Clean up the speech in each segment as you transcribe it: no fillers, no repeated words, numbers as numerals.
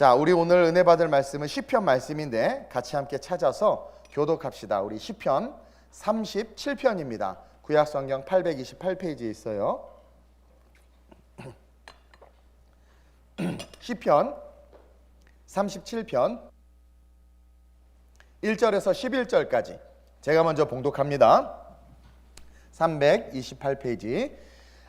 자, 우리 오늘 은혜 받을 말씀은 시편 말씀인데 같이 함께 찾아서 교독합시다. 우리 시편 37편입니다. 구약 성경 828페이지에 있어요. 시편 37편 1절에서 11절까지 제가 먼저 봉독합니다. 328페이지.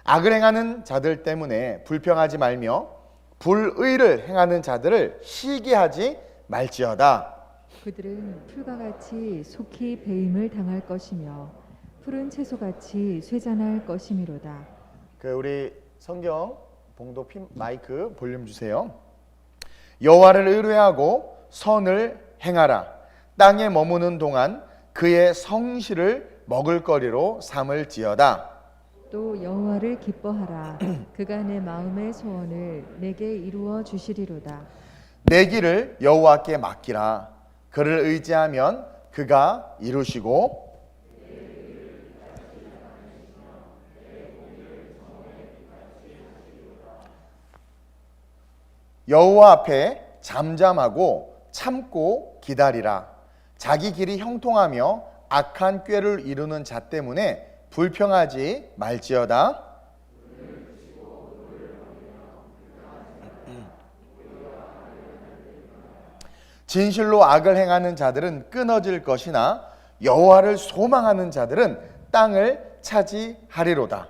악을 행하는 자들 때문에 불평하지 말며 불의를 행하는 자들을 시기하지 말지어다. 그들은 풀과 같이 속히 배임을 당할 것이며 푸른 채소같이 쇠잔할 것이미로다. 우리 성경 봉독 마이크 볼륨 주세요. 여호와를 의뢰하고 선을 행하라. 땅에 머무는 동안 그의 성실을 먹을거리로 삼을지어다. 또 여호와를 기뻐하라. 그가 내 마음의 소원을 내게 이루어 주시리로다. 내 길을 여호와께 맡기라. 그를 의지하면 그가 이루시고 여호와 앞에 잠잠하고 참고 기다리라. 자기 길이 형통하며 악한 꾀를 이루는 자 때문에 불평하지 말지어다. 진실로 악을 행하는 자들은 끊어질 것이나 여호와를 소망하는 자들은 땅을 차지하리로다.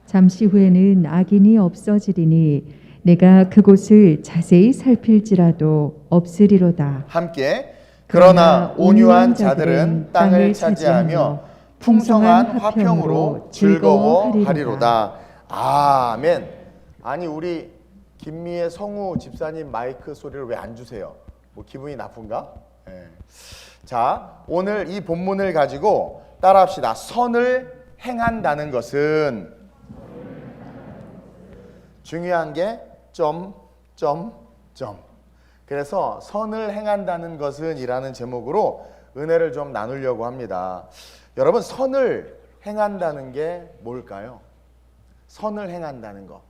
잠시 후에는 악인이 없어지리니 내가 그곳을 자세히 살필지라도 없으리로다. 함께 그러나 온유한 자들은 땅을 차지하며 풍성한 화평으로 즐거워하리로다. 아멘. 아니 우리 김미애 성우 집사님 마이크 소리를 왜 안 주세요? 뭐 기분이 나쁜가? 네. 자, 오늘 이 본문을 가지고 따라합시다. 선을 행한다는 것은 중요한 게 그래서 선을 행한다는 것은 이라는 제목으로 은혜를 좀 나누려고 합니다. 여러분, 선을 행한다는 게 뭘까요? 선을 행한다는 거.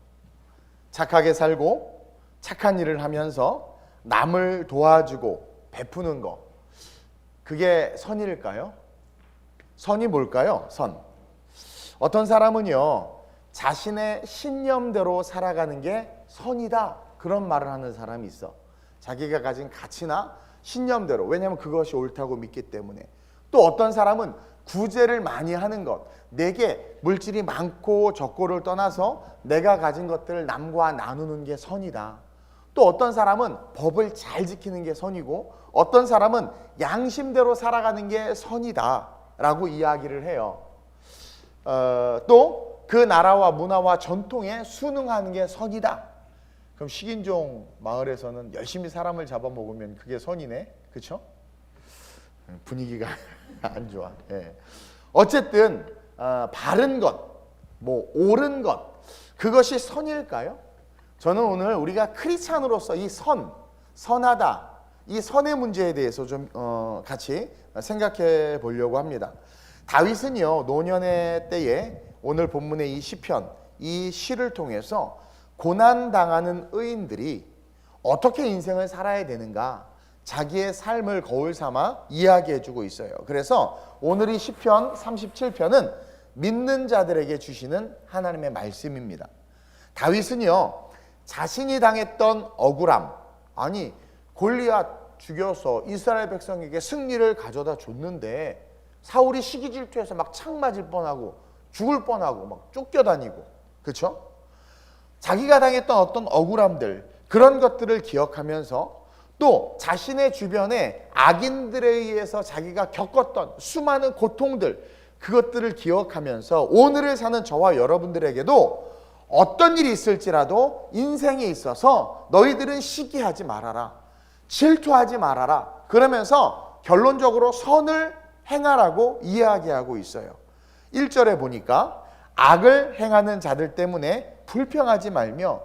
착하게 살고 착한 일을 하면서 남을 도와주고 베푸는 거. 그게 선일까요? 선이 뭘까요? 선. 어떤 사람은요, 자신의 신념대로 살아가는 게 선이다. 그런 말을 하는 사람이 있어. 자기가 가진 가치나 신념대로. 왜냐하면 그것이 옳다고 믿기 때문에. 또 어떤 사람은 구제를 많이 하는 것. 내게 물질이 많고 적고를 떠나서 내가 가진 것들을 남과 나누는 게 선이다. 또 어떤 사람은 법을 잘 지키는 게 선이고 어떤 사람은 양심대로 살아가는 게 선이다 라고 이야기를 해요. 또 그 나라와 문화와 전통에 순응하는 게 선이다. 그럼 식인종 마을에서는 열심히 사람을 잡아먹으면 그게 선이네. 그렇죠? 분위기가 안 좋아. 예. 어쨌든 바른 것, 뭐 옳은 것, 그것이 선일까요? 저는 오늘 우리가 크리스찬으로서 이 선하다, 이 선의 문제에 대해서 좀 같이 생각해 보려고 합니다. 다윗은요, 노년의 때에 오늘 본문의 이 시편, 이 시를 통해서 고난당하는 의인들이 어떻게 인생을 살아야 되는가, 자기의 삶을 거울 삼아 이야기해 주고 있어요. 그래서 오늘 이 시편 37편은 믿는 자들에게 주시는 하나님의 말씀입니다. 다윗은요, 자신이 당했던 억울함, 아니 골리앗 죽여서 이스라엘 백성에게 승리를 가져다 줬는데 사울이 시기 질투해서 막 창 맞을 뻔하고 죽을 뻔하고 막 쫓겨다니고, 그렇죠? 자기가 당했던 어떤 억울함들, 그런 것들을 기억하면서 또 자신의 주변에 악인들에 의해서 자기가 겪었던 수많은 고통들, 그것들을 기억하면서 오늘을 사는 저와 여러분들에게도 어떤 일이 있을지라도 인생에 있어서 너희들은 시기하지 말아라, 질투하지 말아라, 그러면서 결론적으로 선을 행하라고 이야기하고 있어요. 1절에 보니까 악을 행하는 자들 때문에 불평하지 말며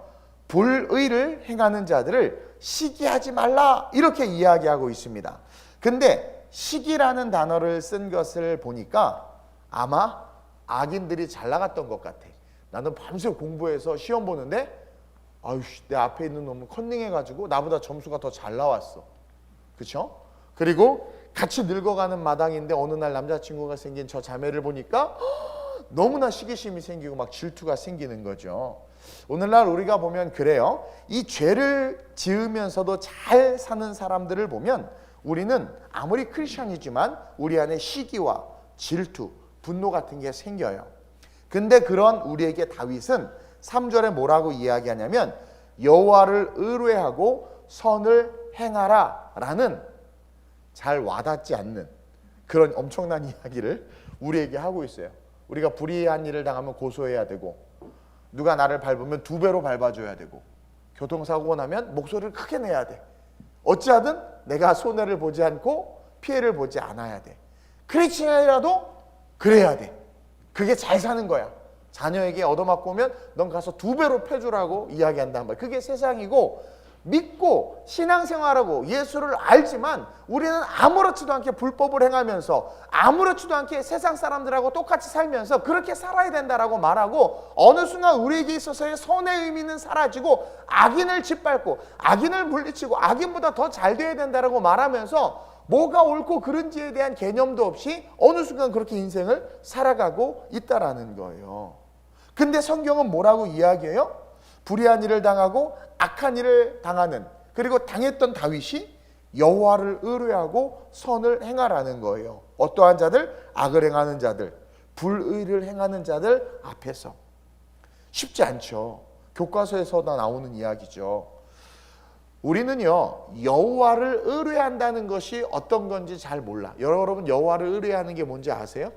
불의를 행하는 자들을 시기하지 말라, 이렇게 이야기하고 있습니다. 근데 시기라는 단어를 쓴 것을 보니까 아마 악인들이 잘 나갔던 것 같아. 나는 밤새 공부해서 시험 보는데 아유, 내 앞에 있는 놈은 컨닝해가지고 나보다 점수가 더 잘 나왔어. 그렇죠? 그리고 같이 늙어가는 마당인데 어느 날 남자친구가 생긴 저 자매를 보니까 너무나 시기심이 생기고 막 질투가 생기는 거죠. 오늘날 우리가 보면 그래요. 이 죄를 지으면서도 잘 사는 사람들을 보면 우리는 아무리 크리스천이지만 우리 안에 시기와 질투, 분노 같은 게 생겨요. 근데 그런 우리에게 다윗은 3절에 뭐라고 이야기하냐면 여호와를 의뢰하고 선을 행하라 라는 잘 와닿지 않는 그런 엄청난 이야기를 우리에게 하고 있어요. 우리가 불의한 일을 당하면 고소해야 되고, 누가 나를 밟으면 2배로 밟아줘야 되고, 교통사고가 나면 목소리를 크게 내야 돼. 어찌하든 내가 손해를 보지 않고 피해를 보지 않아야 돼. 크리스천이라도 그래야 돼. 그게 잘 사는 거야. 자녀에게 얻어맞고 오면 넌 가서 2배로 패주라고 이야기한단 말이야. 그게 세상이고, 믿고 신앙생활하고 예수를 알지만 우리는 아무렇지도 않게 불법을 행하면서 아무렇지도 않게 세상 사람들하고 똑같이 살면서 그렇게 살아야 된다라고 말하고, 어느 순간 우리에게 있어서의 선의 의미는 사라지고 악인을 짓밟고 악인을 물리치고 악인보다 더 잘 돼야 된다라고 말하면서 뭐가 옳고 그른지에 대한 개념도 없이 어느 순간 그렇게 인생을 살아가고 있다라는 거예요. 근데 성경은 뭐라고 이야기해요? 불의한 일을 당하고 악한 일을 당하는, 그리고 당했던 다윗이 여호와를 의뢰하고 선을 행하라는 거예요. 어떠한 자들? 악을 행하는 자들, 불의를 행하는 자들 앞에서. 쉽지 않죠. 교과서에서나 나오는 이야기죠. 우리는요, 여호와를 의뢰한다는 것이 어떤 건지 잘 몰라. 여러분, 여호와를 의뢰하는 게 뭔지 아세요?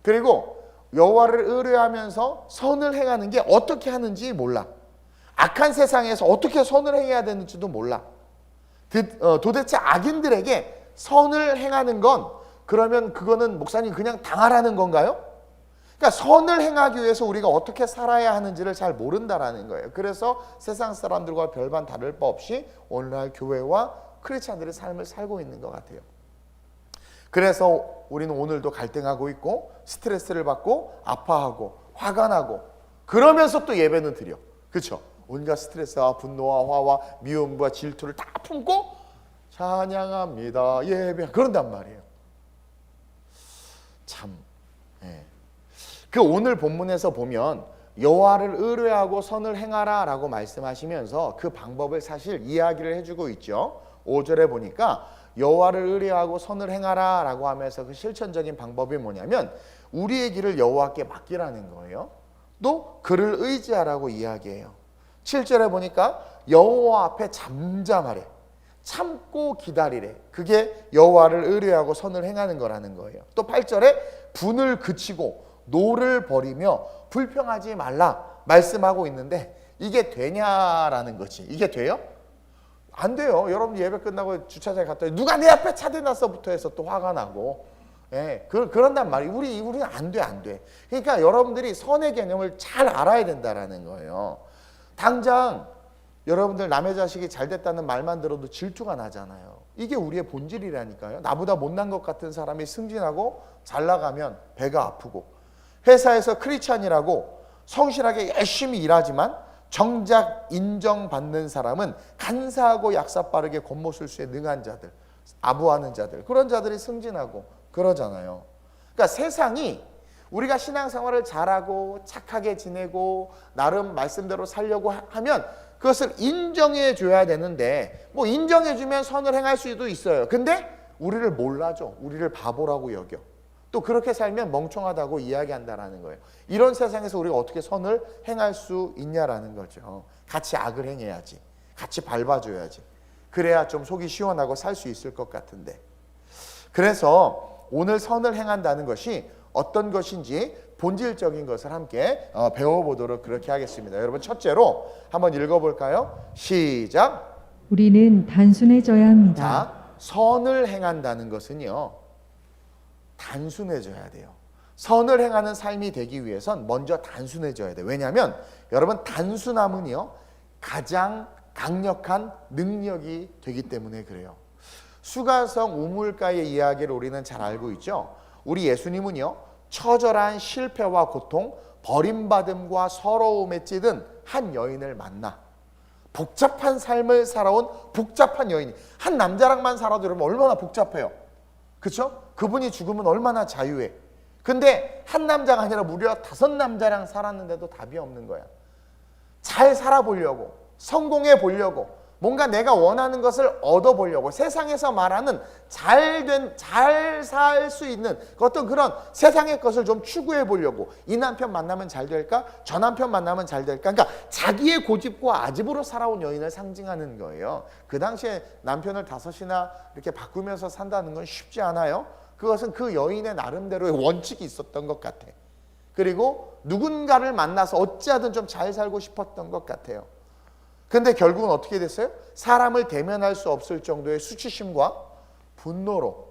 그리고 여호와를 의뢰하면서 선을 행하는 게 어떻게 하는지 몰라. 악한 세상에서 어떻게 선을 행해야 되는지도 몰라. 도대체 악인들에게 선을 행하는 건, 그러면 그거는 목사님 그냥 당하라는 건가요? 그러니까 선을 행하기 위해서 우리가 어떻게 살아야 하는지를 잘 모른다라는 거예요. 그래서 세상 사람들과 별반 다를 바 없이 오늘날 교회와 크리스찬들의 삶을 살고 있는 것 같아요. 그래서 우리는 오늘도 갈등하고 있고 스트레스를 받고 아파하고 화가 나고, 그러면서 또 예배는 드려. 그렇죠? 온갖 스트레스와 분노와 화와 미움과 질투를 다 품고 찬양합니다, 예배, 그런단 말이에요. 참. 그 오늘 본문에서 보면 여호와를 의뢰하고 선을 행하라 라고 말씀하시면서 그 방법을 사실 이야기를 해주고 있죠. 5절에 보니까 여호와를 의뢰하고 선을 행하라 라고 하면서 그 실천적인 방법이 뭐냐면 우리의 길을 여호와께 맡기라는 거예요. 또 그를 의지하라고 이야기해요. 7절에 보니까 여호와 앞에 잠잠하래, 참고 기다리래. 그게 여호와를 의뢰하고 선을 행하는 거라는 거예요. 또 8절에 분을 그치고 노를 버리며 불평하지 말라 말씀하고 있는데, 이게 되냐라는 거지. 이게 돼요? 안 돼요. 여러분 예배 끝나고 주차장에 갔더니 누가 내 앞에 차 대놨어부터 해서 또 화가 나고, 그런단 말이에요. 우리는 안 돼. 그러니까 여러분들이 선의 개념을 잘 알아야 된다라는 거예요. 당장 여러분들 남의 자식이 잘 됐다는 말만 들어도 질투가 나잖아요. 이게 우리의 본질이라니까요. 나보다 못난 것 같은 사람이 승진하고 잘 나가면 배가 아프고, 회사에서 크리스찬이라고 성실하게 열심히 일하지만 정작 인정받는 사람은 간사하고 약사 빠르게 겉모술수에 능한 자들, 아부하는 자들, 그런 자들이 승진하고 그러잖아요. 그러니까 세상이 우리가 신앙생활을 잘하고 착하게 지내고 나름 말씀대로 살려고 하면 그것을 인정해 줘야 되는데, 뭐 인정해 주면 선을 행할 수도 있어요. 근데 우리를 몰라줘. 우리를 바보라고 여겨. 또 그렇게 살면 멍청하다고 이야기한다라는 거예요. 이런 세상에서 우리가 어떻게 선을 행할 수 있냐라는 거죠. 같이 악을 행해야지. 같이 밟아줘야지. 그래야 좀 속이 시원하고 살 수 있을 것 같은데. 그래서 오늘 선을 행한다는 것이 어떤 것인지 본질적인 것을 함께 배워보도록 그렇게 하겠습니다. 여러분, 첫째로 한번 읽어볼까요? 시작. 우리는 단순해져야 합니다. 자, 선을 행한다는 것은요, 단순해져야 돼요. 선을 행하는 삶이 되기 위해선 먼저 단순해져야 돼요. 왜냐하면 여러분, 단순함은요 가장 강력한 능력이 되기 때문에 그래요. 수가성 우물가의 이야기를 우리는 잘 알고 있죠. 우리 예수님은요 처절한 실패와 고통, 버림받음과 서러움에 찌든 한 여인을 만나. 복잡한 삶을 살아온 복잡한 여인이, 한 남자랑만 살아도 여러분 얼마나 복잡해요. 그렇죠? 그분이 죽으면 얼마나 자유해. 근데 한 남자가 아니라 무려 5남자랑 살았는데도 답이 없는 거야. 잘 살아보려고, 성공해 보려고, 뭔가 내가 원하는 것을 얻어보려고, 세상에서 말하는 잘 살 수 있는 어떤 그런 세상의 것을 좀 추구해 보려고, 이 남편 만나면 잘 될까? 저 남편 만나면 잘 될까? 그러니까 자기의 고집과 아집으로 살아온 여인을 상징하는 거예요. 그 당시에 남편을 5이나 이렇게 바꾸면서 산다는 건 쉽지 않아요. 그것은 그 여인의 나름대로의 원칙이 있었던 것 같아. 그리고 누군가를 만나서 어찌하든 좀 잘 살고 싶었던 것 같아요. 근데 결국은 어떻게 됐어요? 사람을 대면할 수 없을 정도의 수치심과 분노로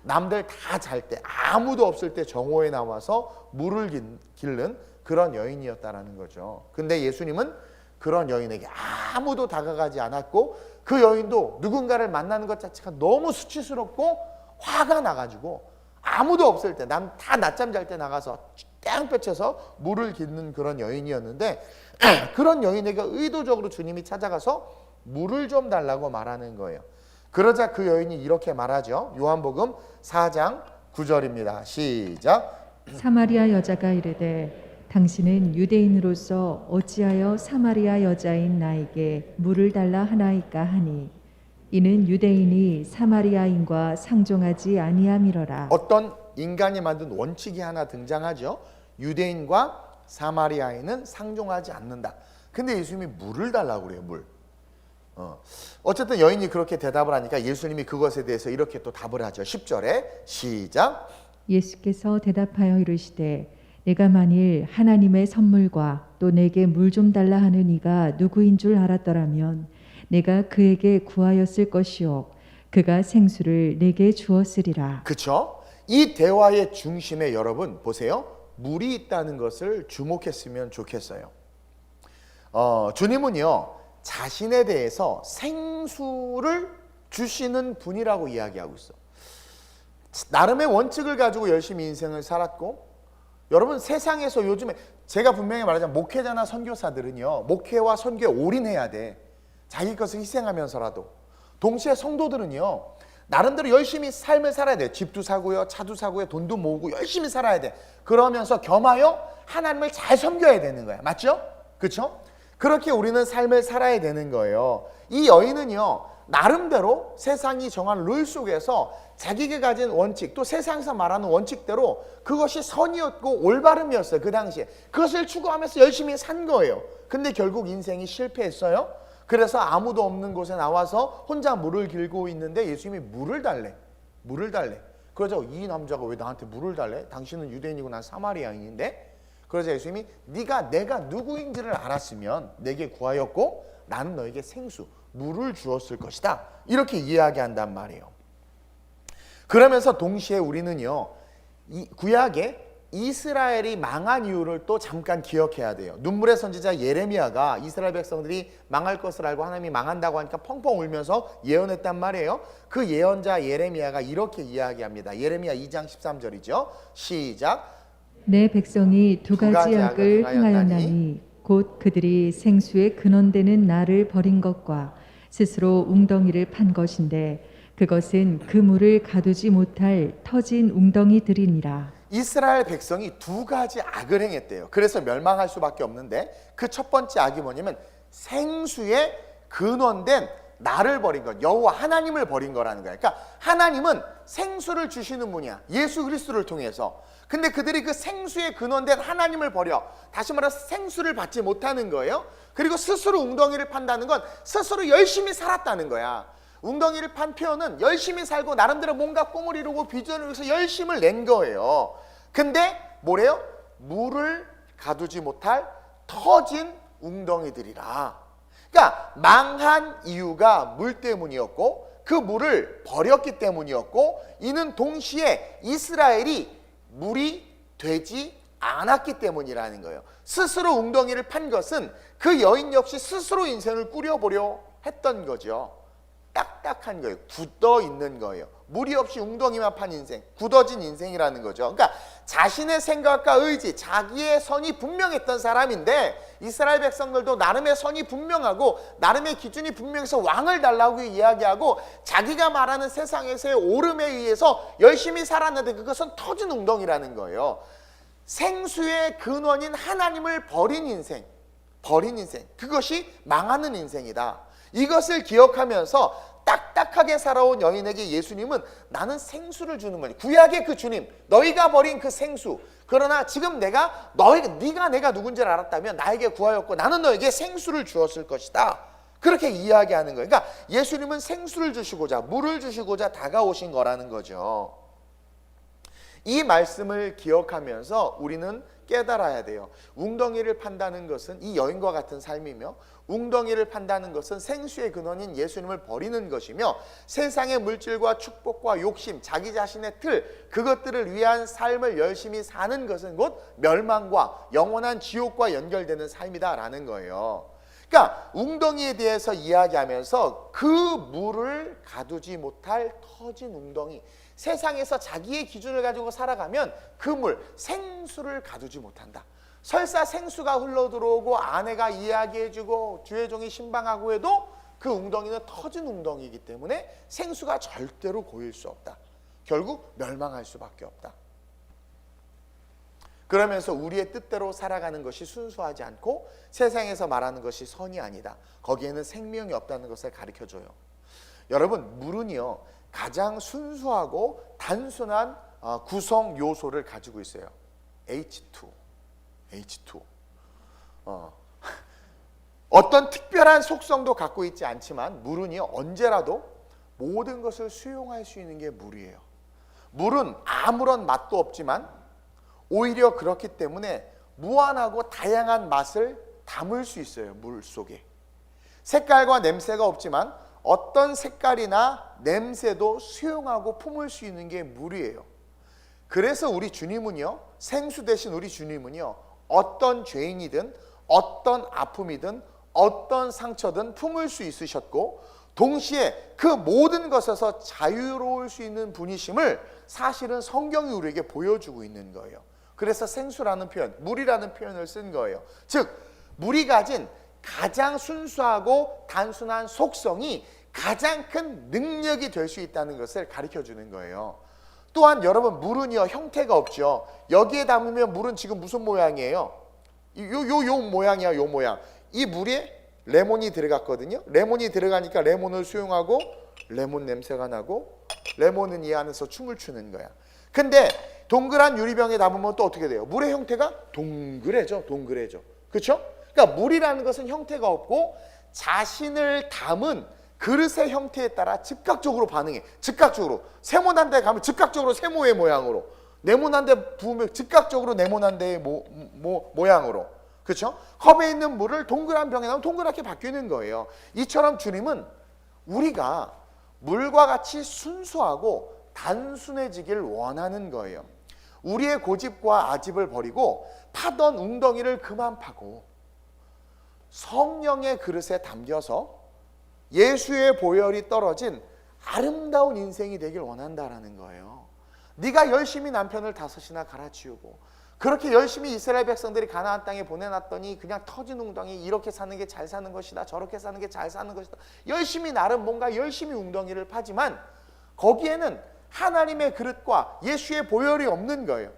남들 다 잘 때, 아무도 없을 때 정오에 나와서 물을 길른 그런 여인이었다라는 거죠. 근데 예수님은 그런 여인에게 아무도 다가가지 않았고, 그 여인도 누군가를 만나는 것 자체가 너무 수치스럽고 화가 나가지고 아무도 없을 때, 다 낮잠 잘 때 나가서 땡볕에서 물을 깃는 그런 여인이었는데, 그런 여인에게 의도적으로 주님이 찾아가서 물을 좀 달라고 말하는 거예요. 그러자 그 여인이 이렇게 말하죠. 요한복음 4장 9절입니다. 시작. 사마리아 여자가 이르되 당신은 유대인으로서 어찌하여 사마리아 여자인 나에게 물을 달라 하나이까 하니 이는 유대인이 사마리아인과 상종하지 아니함이러라. 어떤 인간이 만든 원칙이 하나 등장하죠. 유대인과 사마리아인은 상종하지 않는다. 근데 예수님이 물을 달라고 그래요. 물. 어쨌든 여인이 그렇게 대답을 하니까 예수님이 그것에 대해서 이렇게 또 답을 하죠. 10절에 시작. 예수께서 대답하여 이르시되 내가 만일 하나님의 선물과 또 내게 물 좀 달라 하는 이가 누구인 줄 알았더라면 내가 그에게 구하였을 것이요 그가 생수를 내게 주었으리라. 그렇죠? 이 대화의 중심에 여러분 보세요. 물이 있다는 것을 주목했으면 좋겠어요. 주님은요, 자신에 대해서 생수를 주시는 분이라고 이야기하고 있어. 나름의 원칙을 가지고 열심히 인생을 살았고, 여러분 세상에서 요즘에 제가 분명히 말하자면 목회자나 선교사들은요, 목회와 선교에 올인해야 돼. 자기 것을 희생하면서라도. 동시에 성도들은요, 나름대로 열심히 삶을 살아야 돼. 집도 사고요, 차도 사고요, 돈도 모으고 열심히 살아야 돼. 그러면서 겸하여 하나님을 잘 섬겨야 되는 거야. 맞죠? 그렇죠? 그렇게 우리는 삶을 살아야 되는 거예요. 이 여인은요, 나름대로 세상이 정한 룰 속에서 자기가 가진 원칙, 또 세상에서 말하는 원칙대로 그것이 선이었고 올바름이었어요. 그 당시에. 그것을 추구하면서 열심히 산 거예요. 근데 결국 인생이 실패했어요. 그래서 아무도 없는 곳에 나와서 혼자 물을 길고 있는데 예수님이 물을 달래. 물을 달래. 그러자 이 남자가 왜 나한테 물을 달래? 당신은 유대인이고 난 사마리아인인데? 그러자 예수님이 네가 내가 누구인지를 알았으면 내게 구하였고 나는 너에게 생수, 물을 주었을 것이다. 이렇게 이야기한단 말이에요. 그러면서 동시에 우리는요, 이 구약에 이스라엘이 망한 이유를 또 잠깐 기억해야 돼요. 눈물의 선지자 예레미야가 이스라엘 백성들이 망할 것을 알고 하나님이 망한다고 하니까 펑펑 울면서 예언했단 말이에요. 그 예언자 예레미야가 이렇게 이야기합니다. 예레미야 2장 13절이죠. 시작. 내 백성이 두 가지 악을 행하였나니 곧 그들이 생수의 근원되는 나를 버린 것과 스스로 웅덩이를 판 것인데 그것은 그 물을 가두지 못할 터진 웅덩이들이니라. 이스라엘 백성이 두 가지 악을 행했대요. 그래서 멸망할 수밖에 없는데 그 첫 번째 악이 뭐냐면 생수의 근원된 나를 버린 것, 여호와 하나님을 버린 거라는 거야. 그러니까 하나님은 생수를 주시는 분이야. 예수 그리스도를 통해서. 근데 그들이 그 생수의 근원된 하나님을 버려. 다시 말해서 생수를 받지 못하는 거예요. 그리고 스스로 웅덩이를 판다는 건 스스로 열심히 살았다는 거야. 웅덩이를 판 표현은 열심히 살고 나름대로 뭔가 꿈을 이루고 비전을 위해서 열심을 낸 거예요. 근데 뭐래요? 물을 가두지 못할 터진 웅덩이들이라. 그러니까 망한 이유가 물 때문이었고 그 물을 버렸기 때문이었고 이는 동시에 이스라엘이 물이 되지 않았기 때문이라는 거예요. 스스로 웅덩이를 판 것은 그 여인 역시 스스로 인생을 꾸려보려 했던 거죠. 딱딱한 거예요. 굳어 있는 거예요. 무리 없이 웅덩이만 판 인생, 굳어진 인생이라는 거죠. 그러니까 자신의 생각과 의지, 자기의 선이 분명했던 사람인데 이스라엘 백성들도 나름의 선이 분명하고 나름의 기준이 분명해서 왕을 달라고 이야기하고 자기가 말하는 세상에서의 오름에 의해서 열심히 살았는데 그것은 터진 웅덩이라는 거예요. 생수의 근원인 하나님을 버린 인생, 그것이 망하는 인생이다. 이것을 기억하면서 딱딱하게 살아온 여인에게 예수님은 나는 생수를 주는 거니, 구약의 그 주님, 너희가 버린 그 생수, 그러나 지금 네가 내가 누군지를 알았다면 나에게 구하였고 나는 너에게 생수를 주었을 것이다. 그렇게 이야기하는 거예요. 그러니까 예수님은 생수를 주시고자, 물을 주시고자 다가오신 거라는 거죠. 이 말씀을 기억하면서 우리는 깨달아야 돼요. 웅덩이를 판다는 것은 이 여인과 같은 삶이며, 웅덩이를 판다는 것은 생수의 근원인 예수님을 버리는 것이며, 세상의 물질과 축복과 욕심, 자기 자신의 틀, 그것들을 위한 삶을 열심히 사는 것은 곧 멸망과 영원한 지옥과 연결되는 삶이다라는 거예요. 그러니까 웅덩이에 대해서 이야기하면서 그 물을 가두지 못할 터진 웅덩이, 세상에서 자기의 기준을 가지고 살아가면 그 물, 생수를 가두지 못한다. 설사 생수가 흘러들어오고 아내가 이야기해주고 주의 종이 신방하고 해도 그 웅덩이는 터진 웅덩이이기 때문에 생수가 절대로 고일 수 없다. 결국 멸망할 수밖에 없다. 그러면서 우리의 뜻대로 살아가는 것이 순수하지 않고 세상에서 말하는 것이 선이 아니다. 거기에는 생명이 없다는 것을 가르쳐줘요. 여러분, 물은요 가장 순수하고 단순한 구성 요소를 가지고 있어요. H2. 어떤 특별한 속성도 갖고 있지 않지만 물은요 언제라도 모든 것을 수용할 수 있는 게 물이에요. 물은 아무런 맛도 없지만 오히려 그렇기 때문에 무한하고 다양한 맛을 담을 수 있어요. 물 속에 색깔과 냄새가 없지만 어떤 색깔이나 냄새도 수용하고 품을 수 있는 게 물이에요. 그래서 우리 주님은요, 생수 대신 우리 주님은요, 어떤 죄인이든 어떤 아픔이든 어떤 상처든 품을 수 있으셨고 동시에 그 모든 것에서 자유로울 수 있는 분이심을 사실은 성경이 우리에게 보여주고 있는 거예요. 그래서 생수라는 표현, 물이라는 표현을 쓴 거예요. 즉 물이 가진 가장 순수하고 단순한 속성이 가장 큰 능력이 될 수 있다는 것을 가르쳐주는 거예요. 또한 여러분, 물은요 형태가 없죠. 여기에 담으면 물은 지금 무슨 모양이에요? 요 모양이야. 요 모양. 이 물에 레몬이 들어갔거든요. 레몬이 들어가니까 레몬을 수용하고 레몬 냄새가 나고 레몬은 이 안에서 춤을 추는 거야. 근데 동그란 유리병에 담으면 또 어떻게 돼요? 물의 형태가 동그래져. 그렇죠? 그러니까 물이라는 것은 형태가 없고 자신을 담은 그릇의 형태에 따라 즉각적으로 반응해. 즉각적으로. 세모난 데 가면 즉각적으로 세모의 모양으로, 네모난 데 부으면 즉각적으로 네모난 데의 모양으로. 그렇죠? 컵에 있는 물을 동그란 병에 넣으면 동그랗게 바뀌는 거예요. 이처럼 주님은 우리가 물과 같이 순수하고 단순해지길 원하는 거예요. 우리의 고집과 아집을 버리고 파던 웅덩이를 그만 파고 성령의 그릇에 담겨서 예수의 보혈이 떨어진 아름다운 인생이 되길 원한다라는 거예요. 네가 열심히 남편을 5이나 갈아치우고 그렇게 열심히 이스라엘 백성들이 가나안 땅에 보내놨더니 그냥 터진 웅덩이, 이렇게 사는 게 잘 사는 것이다, 저렇게 사는 게 잘 사는 것이다, 열심히 나름 뭔가 열심히 웅덩이를 파지만 거기에는 하나님의 그릇과 예수의 보혈이 없는 거예요.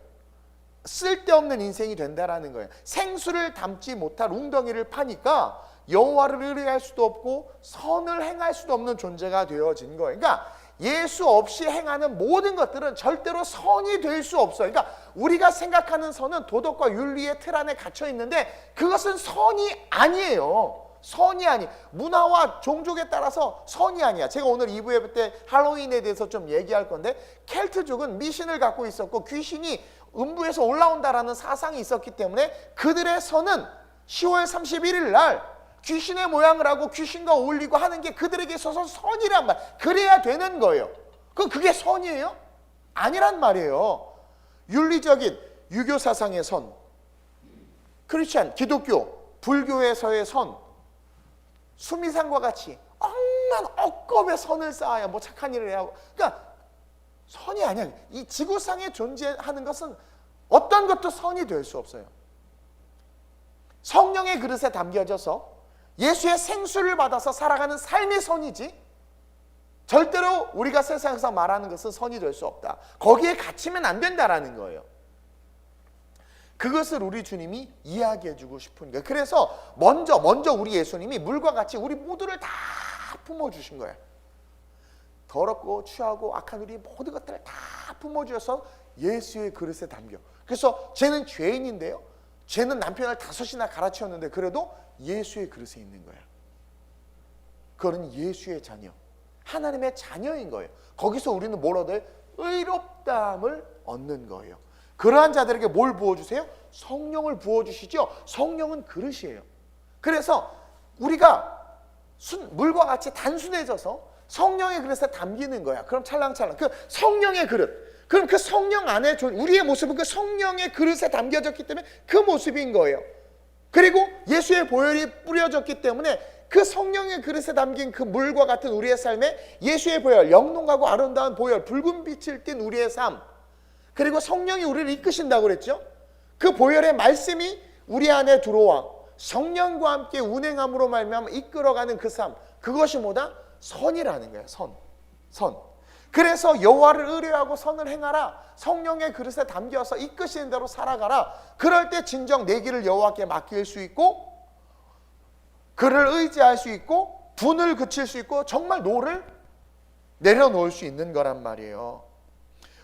쓸데없는 인생이 된다라는 거예요. 생수를 담지 못할 웅덩이를 파니까 여호와를 의뢰할 수도 없고 선을 행할 수도 없는 존재가 되어진 거예요. 그러니까 예수 없이 행하는 모든 것들은 절대로 선이 될 수 없어요. 그러니까 우리가 생각하는 선은 도덕과 윤리의 틀 안에 갇혀 있는데 그것은 선이 아니에요. 선이 아니, 문화와 종족에 따라서 선이 아니야. 제가 오늘 2부에 때 할로윈에 대해서 좀 얘기할 건데, 켈트족은 미신을 갖고 있었고 귀신이 음부에서 올라온다라는 사상이 있었기 때문에 그들의 선은 10월 31일 날 귀신의 모양을 하고 귀신과 어울리고 하는 게 그들에게 있어서 선이란 말, 그래야 되는 거예요. 그게 선이에요? 아니란 말이에요. 윤리적인 유교 사상의 선, 크리스찬, 기독교, 불교에서의 선, 수미상과 같이 온갖 억겁의 선을 쌓아야 뭐 착한 일을 해야 하고, 그러니까 선이 아니야. 이 지구상에 존재하는 것은 어떤 것도 선이 될 수 없어요. 성령의 그릇에 담겨져서 예수의 생수를 받아서 살아가는 삶이 선이지, 절대로 우리가 세상에서 말하는 것은 선이 될 수 없다. 거기에 갇히면 안 된다라는 거예요. 그것을 우리 주님이 이야기해 주고 싶은 거예요. 그래서 먼저 우리 예수님이 물과 같이 우리 모두를 다 품어주신 거예요. 더럽고 취하고 악한 우리 모든 것들을 다 품어주셔서 예수의 그릇에 담겨. 그래서 쟤는 죄인인데요, 쟤는 남편을 5이나 갈아치웠는데 그래도 예수의 그릇에 있는 거예요. 그거는 예수의 자녀, 하나님의 자녀인 거예요. 거기서 우리는 뭘 얻어요? 의롭다함을 얻는 거예요. 그러한 자들에게 뭘 부어주세요? 성령을 부어주시죠. 성령은 그릇이에요. 그래서 우리가 물과 같이 단순해져서 성령의 그릇에 담기는 거야. 그럼 찰랑찰랑 그 성령의 그릇, 그럼 그 성령 안에 우리의 모습은 그 성령의 그릇에 담겨졌기 때문에 그 모습인 거예요. 그리고 예수의 보혈이 뿌려졌기 때문에 그 성령의 그릇에 담긴 그 물과 같은 우리의 삶에 예수의 보혈, 영롱하고 아름다운 보혈, 붉은 빛을 띤 우리의 삶, 그리고 성령이 우리를 이끄신다고 그랬죠. 그 보혈의 말씀이 우리 안에 들어와 성령과 함께 운행함으로 말미암아 이끌어가는 그 삶, 그것이 뭐다? 선이라는 거야. 선. 그래서 여호와를 의뢰하고 선을 행하라. 성령의 그릇에 담겨서 이끄시는 대로 살아가라. 그럴 때 진정 내 길을 여호와께 맡길 수 있고, 그를 의지할 수 있고, 분을 그칠 수 있고, 정말 노를 내려놓을 수 있는 거란 말이에요.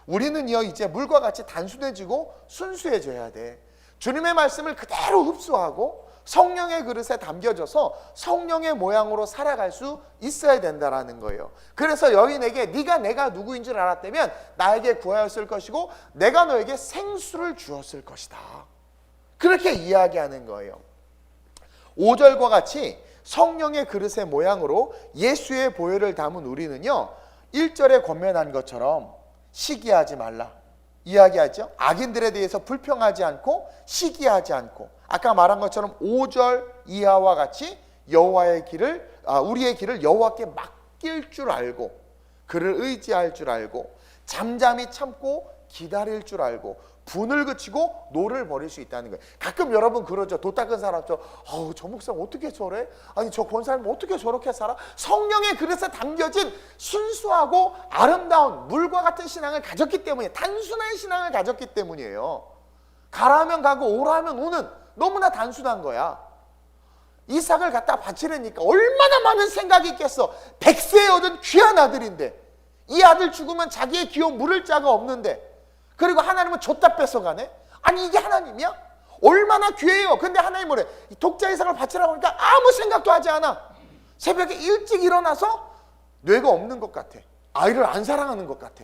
우리는요, 이제 물과 같이 단순해지고 순수해져야 돼. 주님의 말씀을 그대로 흡수하고 성령의 그릇에 담겨져서 성령의 모양으로 살아갈 수 있어야 된다라는 거예요. 그래서 여인에게 네가 내가 누구인 줄 알았다면 나에게 구하였을 것이고 내가 너에게 생수를 주었을 것이다. 그렇게 이야기하는 거예요. 5절과 같이 성령의 그릇의 모양으로 예수의 보혈을 담은 우리는요, 1절에 권면한 것처럼 시기하지 말라 이야기하죠. 악인들에 대해서 불평하지 않고 시기하지 않고, 아까 말한 것처럼 5절 이하와 같이 여호와의 길을 우리의 길을 여호와께 맡길 줄 알고, 그를 의지할 줄 알고, 잠잠히 참고 기다릴 줄 알고, 분을 그치고 노를 버릴 수 있다는 거예요. 가끔 여러분 그러죠. 도 닦은 사람죠. 저 목사님 어떻게 저래? 아니 저 권사님 어떻게 저렇게 살아? 성령의 그릇에 담겨진 순수하고 아름다운 물과 같은 신앙을 가졌기 때문에, 단순한 신앙을 가졌기 때문이에요. 가라 하면 가고 오라 하면 오는, 너무나 단순한 거야. 이삭을 갖다 바치려니까 얼마나 많은 생각이 있겠어. 100세에 얻은 귀한 아들인데, 이 아들 죽으면 자기의 기업 물을 자가 없는데, 그리고 하나님은 줬다 뺏어가네? 아니 이게 하나님이야? 얼마나 귀해요. 근데 하나님 뭐래? 독자 이삭을 바치라고 하니까 아무 생각도 하지 않아. 새벽에 일찍 일어나서 뇌가 없는 것 같아. 아이를 안 사랑하는 것 같아.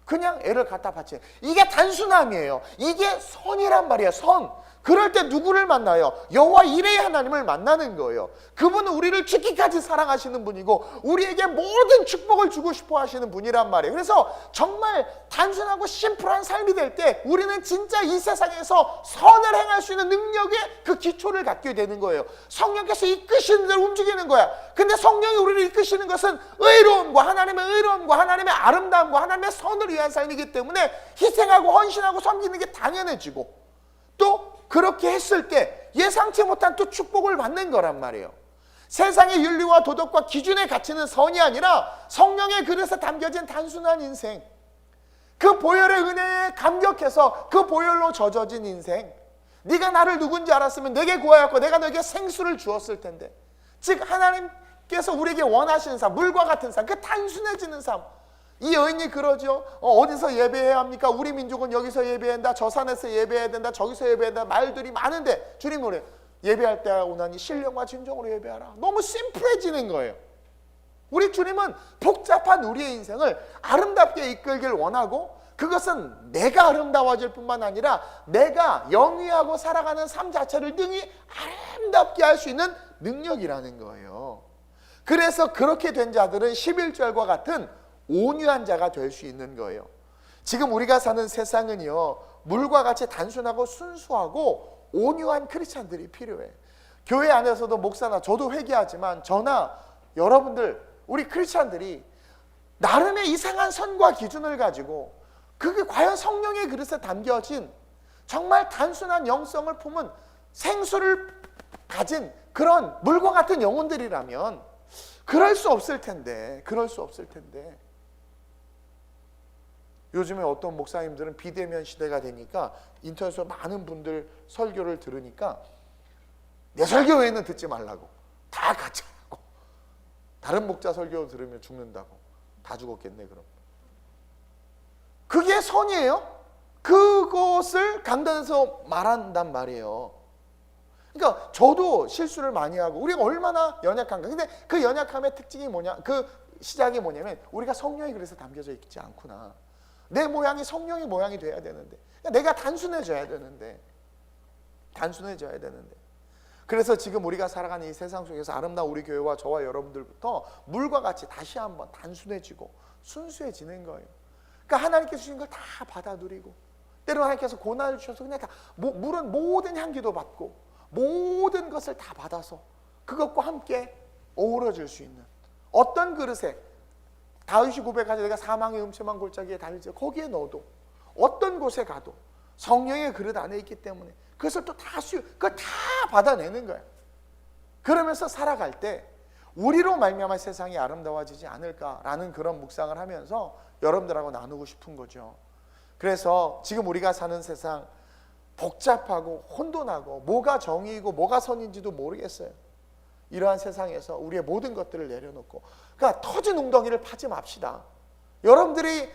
그냥 애를 갖다 바치. 이게 단순함이에요. 이게 선이란 말이야. 선. 그럴 때 누구를 만나요? 여호와 이레의 하나님을 만나는 거예요. 그분은 우리를 죽기까지 사랑하시는 분이고 우리에게 모든 축복을 주고 싶어 하시는 분이란 말이에요. 그래서 정말 단순하고 심플한 삶이 될 때 우리는 진짜 이 세상에서 선을 행할 수 있는 능력의 그 기초를 갖게 되는 거예요. 성령께서 이끄시는 대로 움직이는 거야. 근데 성령이 우리를 이끄시는 것은 의로움과 하나님의 의로움과 하나님의 아름다움과 하나님의 선을 위한 삶이기 때문에 희생하고 헌신하고 섬기는 게 당연해지고, 또 그렇게 했을 때 예상치 못한 또 축복을 받는 거란 말이에요. 세상의 윤리와 도덕과 기준에 갇히는 선이 아니라 성령의 그릇에 담겨진 단순한 인생, 그 보혈의 은혜에 감격해서 그 보혈로 젖어진 인생. 네가 나를 누군지 알았으면 내게 구하였고 내가 너에게 생수를 주었을 텐데. 즉 하나님께서 우리에게 원하시는 삶, 물과 같은 삶, 그 단순해지는 삶. 이 여인이 그러죠. 어디서 예배해야 합니까? 우리 민족은 여기서 예배해야 한다. 저 산에서 예배해야 된다. 저기서 예배해야 된다. 말들이 많은데 주님 뭐래요? 예배할 때가 오나니 신령과 진정으로 예배하라. 너무 심플해지는 거예요. 우리 주님은 복잡한 우리의 인생을 아름답게 이끌길 원하고, 그것은 내가 아름다워질 뿐만 아니라 내가 영위하고 살아가는 삶 자체를 능히 아름답게 할 수 있는 능력이라는 거예요. 그래서 그렇게 된 자들은 11절과 같은 온유한 자가 될 수 있는 거예요. 지금 우리가 사는 세상은요, 물과 같이 단순하고 순수하고 온유한 크리스찬들이 필요해. 교회 안에서도 목사나 저도 회개하지만 저나 여러분들 우리 크리스찬들이 나름의 이상한 선과 기준을 가지고 그게 과연 성령의 그릇에 담겨진 정말 단순한 영성을 품은 생수를 가진 그런 물과 같은 영혼들이라면 그럴 수 없을 텐데, 요즘에 어떤 목사님들은 비대면 시대가 되니까 인터넷에서 많은 분들 설교를 들으니까 내 설교 외에는 듣지 말라고, 다 같이 하고, 다른 목자 설교 들으면 죽는다고. 다 죽었겠네 그럼. 그게 선이에요? 그것을 강단에서 말한단 말이에요. 그러니까 저도 실수를 많이 하고 우리가 얼마나 연약한가. 근데 그 연약함의 특징이 뭐냐, 그 시작이 뭐냐면 우리가 성령의 그릇에 담겨져 있지 않구나. 내 모양이 성령의 모양이 돼야 되는데, 내가 단순해져야 되는데. 그래서 지금 우리가 살아가는 이 세상 속에서 아름다운 우리 교회와 저와 여러분들부터 물과 같이 다시 한번 단순해지고 순수해지는 거예요. 그러니까 하나님께서 주신 걸 다 받아 누리고, 때로 하나님께서 고난을 주셔서 그냥 다 물은 모든 향기도 받고 모든 것을 다 받아서 그것과 함께 어우러질 수 있는 어떤 그릇에, 다윗이 고백하자 내가 사망의 음침한 골짜기에 달리지, 거기에 넣어도 어떤 곳에 가도 성령의 그릇 안에 있기 때문에 그것을 또 다 그걸 다 받아내는 거예요. 그러면서 살아갈 때 우리로 말미암아 세상이 아름다워지지 않을까라는 그런 묵상을 하면서 여러분들하고 나누고 싶은 거죠. 그래서 지금 우리가 사는 세상 복잡하고 혼돈하고 뭐가 정의이고 뭐가 선인지도 모르겠어요. 이러한 세상에서 우리의 모든 것들을 내려놓고, 그러니까 터진 웅덩이를 파지 맙시다. 여러분들이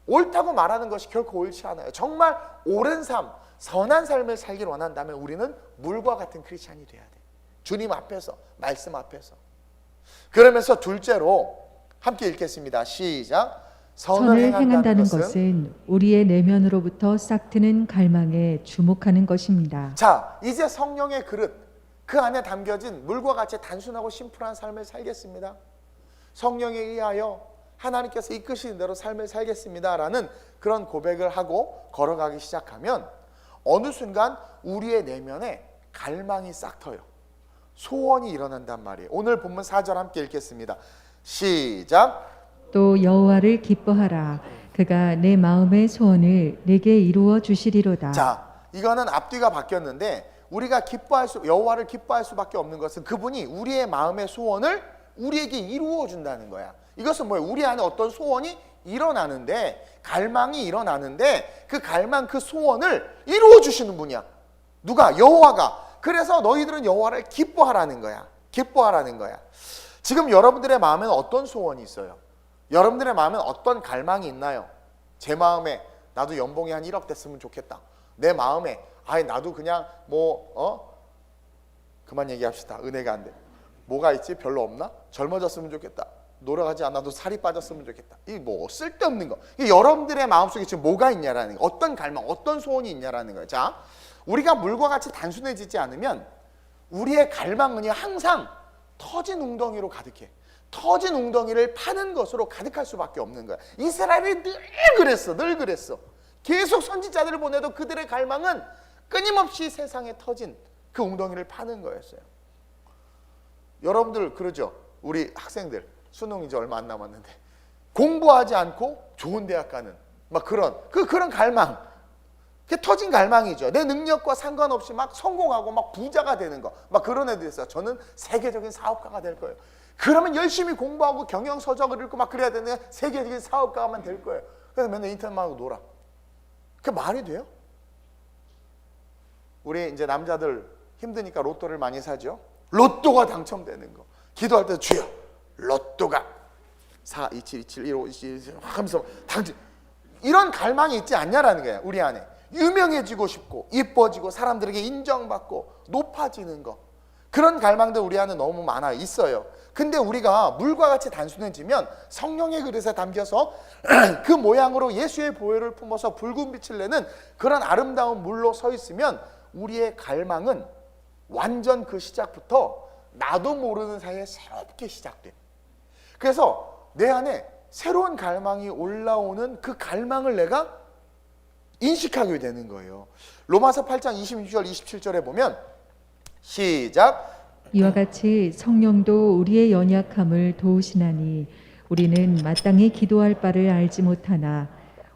옳다고 말하는 것이 결코 옳지 않아요. 정말 옳은 삶, 선한 삶을 살길 원한다면 우리는 물과 같은 크리스찬이 돼야 돼. 주님 앞에서, 말씀 앞에서. 그러면서 둘째로 함께 읽겠습니다. 시작. 선을 행한다는 것은 우리의 내면으로부터 싹트는 갈망에 주목하는 것입니다. 자, 이제 성령의 그릇, 그 안에 담겨진 물과 같이 단순하고 심플한 삶을 살겠습니다. 성령에 의하여 하나님께서 이끄시는 대로 삶을 살겠습니다 라는 그런 고백을 하고 걸어가기 시작하면 어느 순간 우리의 내면에 갈망이 싹 터요. 소원이 일어난단 말이에요. 오늘 본문 4절 함께 읽겠습니다. 시작. 또 여호와를 기뻐하라. 그가 내 마음의 소원을 내게 이루어 주시리로다. 자, 이거는 앞뒤가 바뀌었는데 우리가 여호와를 기뻐할 수밖에 없는 것은 그분이 우리의 마음의 소원을 우리에게 이루어 준다는 거야. 이것은 뭐예요? 우리 안에 어떤 소원이 일어나는데, 갈망이 일어나는데 그 갈망, 그 소원을 이루어 주시는 분이야. 누가? 여호와가. 그래서 너희들은 여호와를 기뻐하라는 거야. 지금 여러분들의 마음에는 어떤 소원이 있어요? 여러분들의 마음에는 어떤 갈망이 있나요? 제 마음에 나도 연봉이 한 1억 됐으면 좋겠다. 내 마음에 나도 그냥 그만 얘기합시다. 은혜가 안 돼. 뭐가 있지? 별로 없나? 젊어졌으면 좋겠다. 노력하지 않아도 살이 빠졌으면 좋겠다. 이 뭐 쓸데없는 거. 여러분들의 마음속에 지금 뭐가 있냐라는 거. 어떤 갈망, 어떤 소원이 있냐라는 거예요. 자, 우리가 물과 같이 단순해지지 않으면 우리의 갈망은요 항상 터진 웅덩이로 가득해. 터진 웅덩이를 파는 것으로 가득할 수밖에 없는 거야. 이스라엘이 늘 그랬어. 계속 선지자들을 보내도 그들의 갈망은 끊임없이 세상에 터진 그 웅덩이를 파는 거였어요. 여러분들 그러죠? 우리 학생들 수능 이제 얼마 안 남았는데 공부하지 않고 좋은 대학 가는 막 그런 갈망, 그게 터진 갈망이죠. 내 능력과 상관없이 막 성공하고 막 부자가 되는 거, 막 그런 애들 있어요. 저는 세계적인 사업가가 될 거예요. 그러면 열심히 공부하고 경영서적을 읽고 막 그래야 되는데 세계적인 사업가만 될 거예요. 그래서 맨날 인터넷만 하고 놀아. 그게 말이 돼요? 우리 이제 남자들 힘드니까 로또를 많이 사죠. 로또가 당첨되는 거. 기도할 때 주여 로또가 4, 27, 27, 15, 27 하면서 당첨. 이런 갈망이 있지 않냐라는 거예요. 우리 안에. 유명해지고 싶고 이뻐지고 사람들에게 인정받고 높아지는 거. 그런 갈망들 우리 안에 너무 많아 있어요. 근데 우리가 물과 같이 단순해지면 성령의 그릇에 담겨서 그 모양으로 예수의 보혈을 품어서 붉은 빛을 내는 그런 아름다운 물로 서 있으면 우리의 갈망은 완전 그 시작부터 나도 모르는 사이에 새롭게 시작돼. 그래서 내 안에 새로운 갈망이 올라오는 그 갈망을 내가 인식하게 되는 거예요. 로마서 8장 26절 27절에 보면 시작. 이와 같이 성령도 우리의 연약함을 도우시나니 우리는 마땅히 기도할 바를 알지 못하나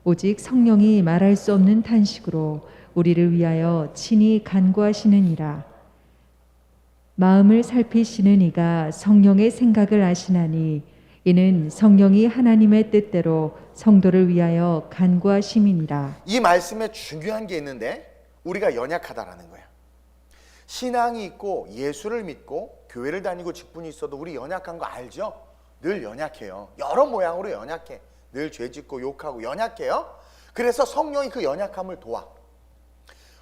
오직 성령이 말할 수 없는 탄식으로 우리를 위하여 친히 간구하시느니라. 마음을 살피시는 이가 성령의 생각을 아시나니 이는 성령이 하나님의 뜻대로 성도를 위하여 간구하심이니라. 이 말씀에 중요한 게 있는데 우리가 연약하다라는 거야. 신앙이 있고 예수를 믿고 교회를 다니고 직분이 있어도 우리 연약한 거 알죠? 늘 연약해요. 여러 모양으로 연약해. 늘 죄짓고 욕하고 연약해요. 그래서 성령이 그 연약함을 도와.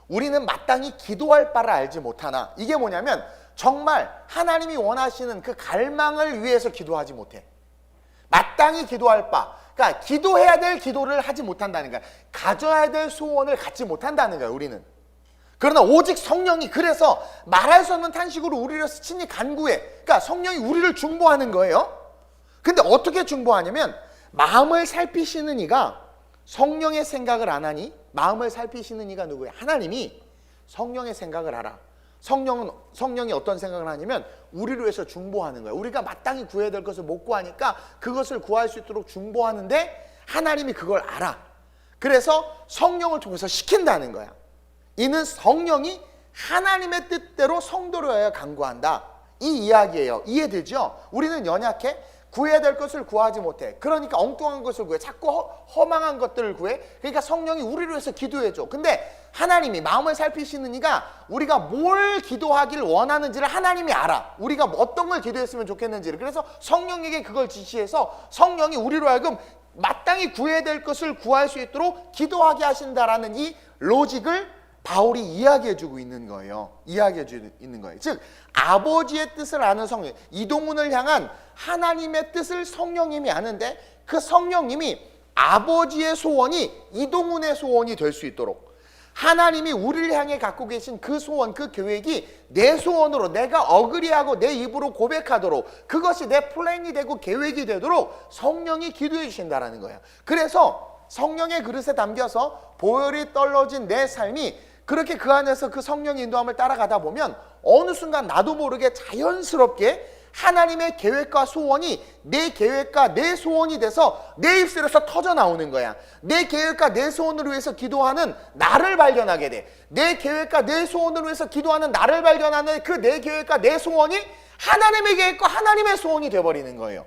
우리는 마땅히 기도할 바를 알지 못하나, 이게 뭐냐면 정말 하나님이 원하시는 그 갈망을 위해서 기도하지 못해. 마땅히 기도할 바, 그러니까 기도해야 될 기도를 하지 못한다는 거야. 가져야 될 소원을 갖지 못한다는 거야, 우리는. 그러나 오직 성령이, 그래서 말할 수 없는 탄식으로 우리를 친히 간구해. 그러니까 성령이 우리를 중보하는 거예요. 근데 어떻게 중보하냐면 마음을 살피시는 이가 성령의 생각을 안 하니, 마음을 살피시는 이가 누구예요? 하나님이 성령의 생각을 알아. 성령이 어떤 생각을 하냐면 우리를 위해서 중보하는 거예요. 우리가 마땅히 구해야 될 것을 못 구하니까 그것을 구할 수 있도록 중보하는데 하나님이 그걸 알아. 그래서 성령을 통해서 시킨다는 거야. 이는 성령이 하나님의 뜻대로 성도를 위하여 간구한다. 이 이야기예요. 이해되죠? 우리는 연약해. 구해야 될 것을 구하지 못해. 그러니까 엉뚱한 것을 구해. 자꾸 허망한 것들을 구해. 그러니까 성령이 우리를 위해서 기도해줘. 근데 하나님이 마음을 살피시는 이가 우리가 뭘 기도하기를 원하는지를 하나님이 알아. 우리가 어떤 걸 기도했으면 좋겠는지를. 그래서 성령에게 그걸 지시해서 성령이 우리로 하여금 마땅히 구해야 될 것을 구할 수 있도록 기도하게 하신다라는 이 로직을 바울이 이야기해주고 있는 거예요. 이야기해주고 있는 거예요. 즉 아버지의 뜻을 아는 성령, 이동훈을 향한 하나님의 뜻을 성령님이 아는데 그 성령님이 아버지의 소원이 이동훈의 소원이 될 수 있도록, 하나님이 우리를 향해 갖고 계신 그 소원, 그 계획이 내 소원으로 내가 어그리하고 내 입으로 고백하도록, 그것이 내 플랜이 되고 계획이 되도록 성령이 기도해 주신다는 거예요. 그래서 성령의 그릇에 담겨서 보혈이 떨어진 내 삶이 그렇게 그 안에서 그 성령의 인도함을 따라가다 보면 어느 순간 나도 모르게 자연스럽게 하나님의 계획과 소원이 내 계획과 내 소원이 돼서 내 입술에서 터져 나오는 거야. 내 계획과 내 소원을 위해서 기도하는 나를 발견하게 돼. 내 계획과 내 소원을 위해서 기도하는 나를 발견하는 그 내 계획과 내 소원이 하나님의 계획과 하나님의 소원이 돼버리는 거예요.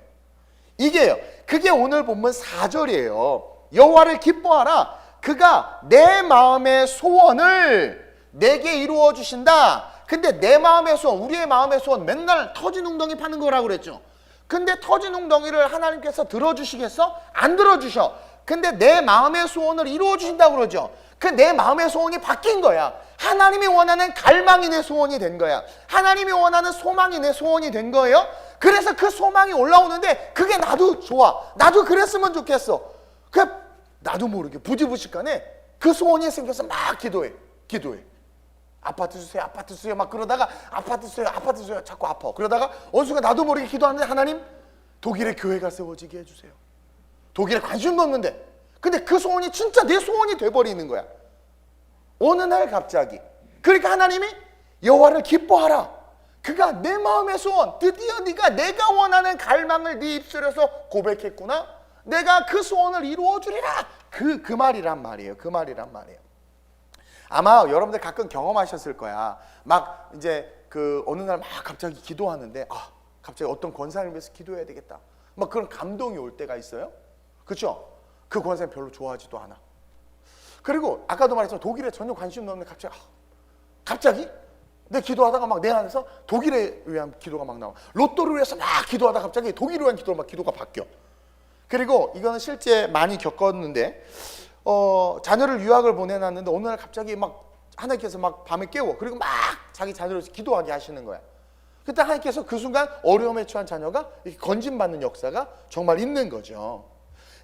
이게요. 그게 오늘 본문 4절이에요. 여호와를 기뻐하라. 그가 내 마음의 소원을 내게 이루어 주신다. 근데 내 마음의 소원, 우리의 마음의 소원, 맨날 터진 웅덩이 파는 거라고 그랬죠. 근데 터진 웅덩이를 하나님께서 들어주시겠어? 안 들어주셔. 근데 내 마음의 소원을 이루어 주신다고 그러죠. 그 내 마음의 소원이 바뀐 거야. 하나님이 원하는 갈망이 내 소원이 된 거야. 하나님이 원하는 소망이 내 소원이 된 거예요. 그래서 그 소망이 올라오는데 그게 나도 좋아. 나도 그랬으면 좋겠어. 나도 모르게 부지부식간에 그 소원이 생겨서 막 기도해. 아파트 주세요 막 그러다가 아파트 주세요 자꾸 아파. 그러다가 어느 순간 나도 모르게 기도하는데 하나님 독일에 교회가 세워지게 해주세요. 독일에 관심도 없는데 근데 그 소원이 진짜 내 소원이 돼버리는 거야. 어느 날 갑자기. 그러니까 하나님이 여호와를 기뻐하라. 그가 내 마음의 소원, 드디어 네가 내가 원하는 갈망을 네 입술에서 고백했구나. 내가 그 소원을 이루어 주리라. 그 말이란 말이에요. 그 말이란 말이에요. 아마 여러분들 가끔 경험하셨을 거야. 막 이제 그 어느 날 막 갑자기 기도하는데 갑자기 어떤 권사님을 위해서 기도해야 되겠다. 막 그런 감동이 올 때가 있어요. 그렇죠? 그 권사님 별로 좋아하지도 않아. 그리고 아까도 말했지만 독일에 전혀 관심도 없는데 갑자기 내 기도하다가 막 내 안에서 독일에 위한 기도가 막 나와. 로또를 위해서 막 기도하다가 갑자기 독일을 위한 기도로 막 기도가 바뀌어. 그리고 이거는 실제 많이 겪었는데 자녀를 유학을 보내놨는데 어느 날 갑자기 막 하나님께서 막 밤에 깨워. 그리고 막 자기 자녀를 기도하게 하시는 거야. 그때 하나님께서 그 순간 어려움에 처한 자녀가 이렇게 건진받는 역사가 정말 있는 거죠.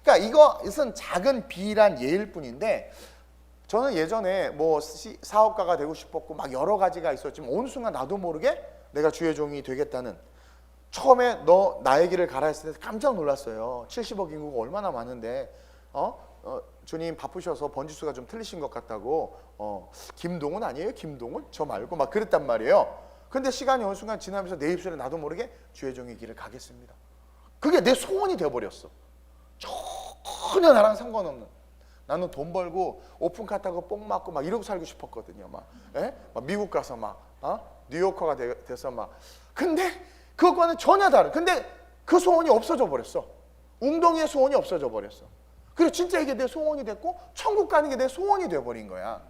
그러니까 이것은 작은 비일한 예일 뿐인데 저는 예전에 뭐 사업가가 되고 싶었고 막 여러 가지가 있었지만 어느 순간 나도 모르게 내가 주의 종이 되겠다는, 처음에 너 나의 길을 가라 했을 때 깜짝 놀랐어요. 70억 인구가 얼마나 많은데 주님 바쁘셔서 번지수가 좀 틀리신 것 같다고 김동훈 아니에요? 김동훈? 저 말고 막 그랬단 말이에요. 근데 시간이 어느 순간 지나면서 내 입술에 나도 모르게 주의 종의 길을 가겠습니다. 그게 내 소원이 되어버렸어. 전혀 나랑 상관없는. 나는 돈 벌고 오픈카 타고 뽕 맞고 막 이러고 살고 싶었거든요. 막 미국 가서 막 뉴요커가 돼서 막. 근데 그것과는 전혀 다른. 근데 그 소원이 없어져 버렸어. 웅덩이의 소원이 없어져 버렸어. 그리고 진짜 이게 내 소원이 됐고 천국 가는 게 내 소원이 되어버린 거야.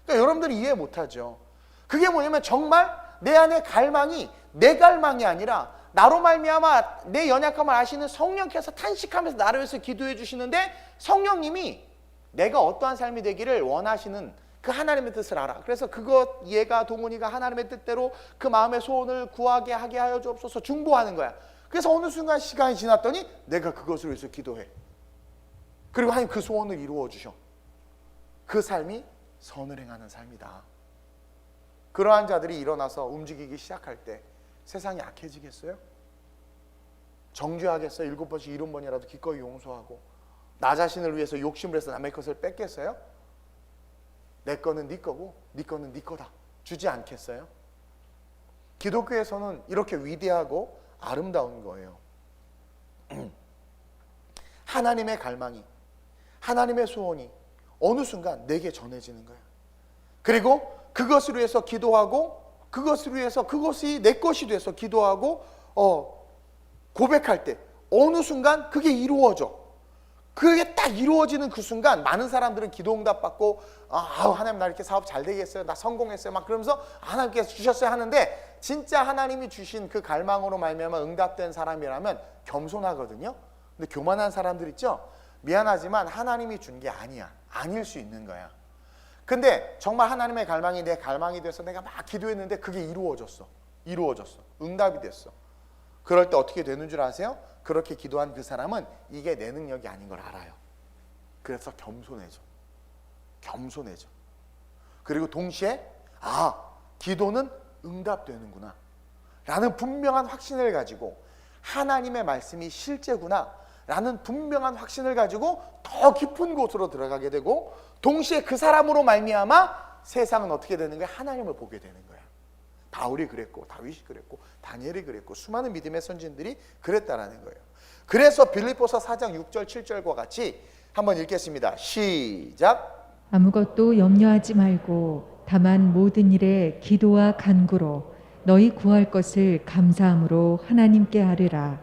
그러니까 여러분들이 이해 못하죠. 그게 뭐냐면 정말 내 안에 갈망이 내 갈망이 아니라 나로 말미암아 내 연약함을 아시는 성령께서 탄식하면서 나를 위해서 기도해 주시는데 성령님이 내가 어떠한 삶이 되기를 원하시는 그 하나님의 뜻을 알아. 그래서 그것 얘가 동훈이가 하나님의 뜻대로 그 마음의 소원을 구하게 하게 하여 주옵소서 중보하는 거야. 그래서 어느 순간 시간이 지났더니 내가 그것을 위해서 기도해. 그리고 하나님 그 소원을 이루어 주셔. 그 삶이 선을 행하는 삶이다. 그러한 자들이 일어나서 움직이기 시작할 때 세상이 악해지겠어요? 정죄하겠어요? 7번씩 70번이라도 기꺼이 용서하고 나 자신을 위해서 욕심을 해서 남의 것을 뺏겠어요? 내 거는 네 거고 네 거는 네 거다 주지 않겠어요? 기독교에서는 이렇게 위대하고 아름다운 거예요. 하나님의 갈망이 하나님의 소원이 어느 순간 내게 전해지는 거야. 그리고 그것을 위해서 기도하고 그것을 위해서 그것이 내 것이 돼서 기도하고 고백할 때 어느 순간 그게 이루어져. 그게 딱 이루어지는 그 순간 많은 사람들은 기도 응답 받고 하나님 나 이렇게 사업 잘 되겠어요, 나 성공했어요 막 그러면서 하나님께서 주셨어요 하는데 진짜 하나님이 주신 그 갈망으로 말미암아 응답된 사람이라면 겸손하거든요. 근데 교만한 사람들 있죠? 미안하지만 하나님이 준 게 아니야. 아닐 수 있는 거야. 근데 정말 하나님의 갈망이 내 갈망이 돼서 내가 막 기도했는데 그게 이루어졌어. 응답이 됐어. 그럴 때 어떻게 되는 줄 아세요? 그렇게 기도한 그 사람은 이게 내 능력이 아닌 걸 알아요. 그래서 겸손해져. 그리고 동시에 기도는 응답되는구나 라는 분명한 확신을 가지고 하나님의 말씀이 실제구나 라는 분명한 확신을 가지고 더 깊은 곳으로 들어가게 되고 동시에 그 사람으로 말미암아 세상은 어떻게 되는 거야? 하나님을 보게 되는 거야. 바울이 그랬고 다윗이 그랬고 다니엘이 그랬고 수많은 믿음의 선진들이 그랬다라는 거예요. 그래서 빌립보서 4장 6절 7절과 같이 한번 읽겠습니다. 시작. 아무것도 염려하지 말고 다만 모든 일에 기도와 간구로 너희 구할 것을 감사함으로 하나님께 아뢰라.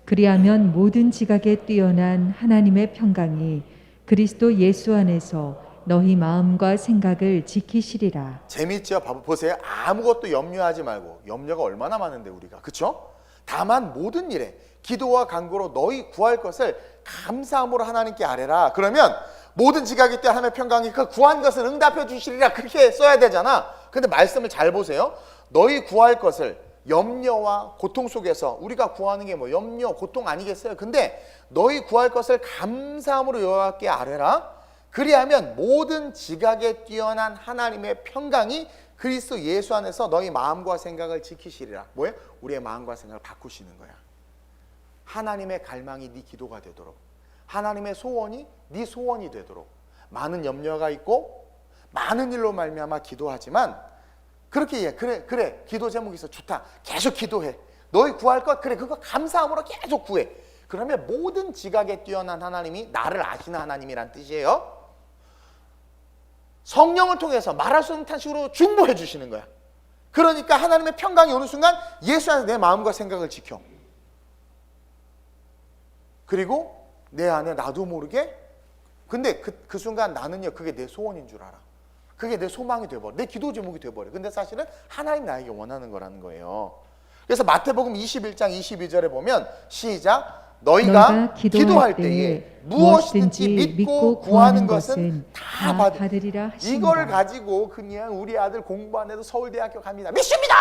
그리하면 모든 지각에 뛰어난 하나님의 평강이 그리스도 예수 안에서 너희 마음과 생각을 지키시리라. 재밌죠? 보세요. 아무것도 염려하지 말고. 염려가 얼마나 많은데 우리가. 그렇죠? 다만 모든 일에 기도와 간구로 너희 구할 것을 감사함으로 하나님께 아뢰라. 그러면 모든 지각이 때 하나님의 평강이 그 구한 것을 응답해 주시리라. 그렇게 써야 되잖아. 근데 말씀을 잘 보세요. 너희 구할 것을 염려와 고통 속에서 우리가 구하는 게 뭐 염려, 고통 아니겠어요? 근데 너희 구할 것을 감사함으로 여호와께 아뢰라. 그리하면 모든 지각에 뛰어난 하나님의 평강이 그리스도 예수 안에서 너희 마음과 생각을 지키시리라. 뭐예요? 우리의 마음과 생각을 바꾸시는 거야. 하나님의 갈망이 네 기도가 되도록, 하나님의 소원이 네 소원이 되도록. 많은 염려가 있고 많은 일로 말미암아 기도하지만 그렇게 그래 기도 제목이 있어. 좋다. 계속 기도해. 너희 구할 것 그래 그거 감사함으로 계속 구해. 그러면 모든 지각에 뛰어난 하나님이 나를 아시는 하나님이란 뜻이에요. 성령을 통해서 말할 수 없는 탄식으로 중보해 주시는 거야. 그러니까 하나님의 평강이 어느 순간 예수 안에서 내 마음과 생각을 지켜. 그리고 내 안에 나도 모르게 근데 그 순간 나는요 그게 내 소원인 줄 알아. 그게 내 소망이 돼버려. 내 기도 제목이 돼버려. 근데 사실은 하나님 나에게 원하는 거라는 거예요. 그래서 마태복음 21장 22절에 보면 시작. 너희가 기도할 때에 무엇이든지 믿고 구하는 것은 다 받으리라 하신다. 이걸 가지고 그냥 우리 아들 공부 안 해도 서울대학교 갑니다. 믿습니다!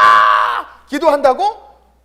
기도한다고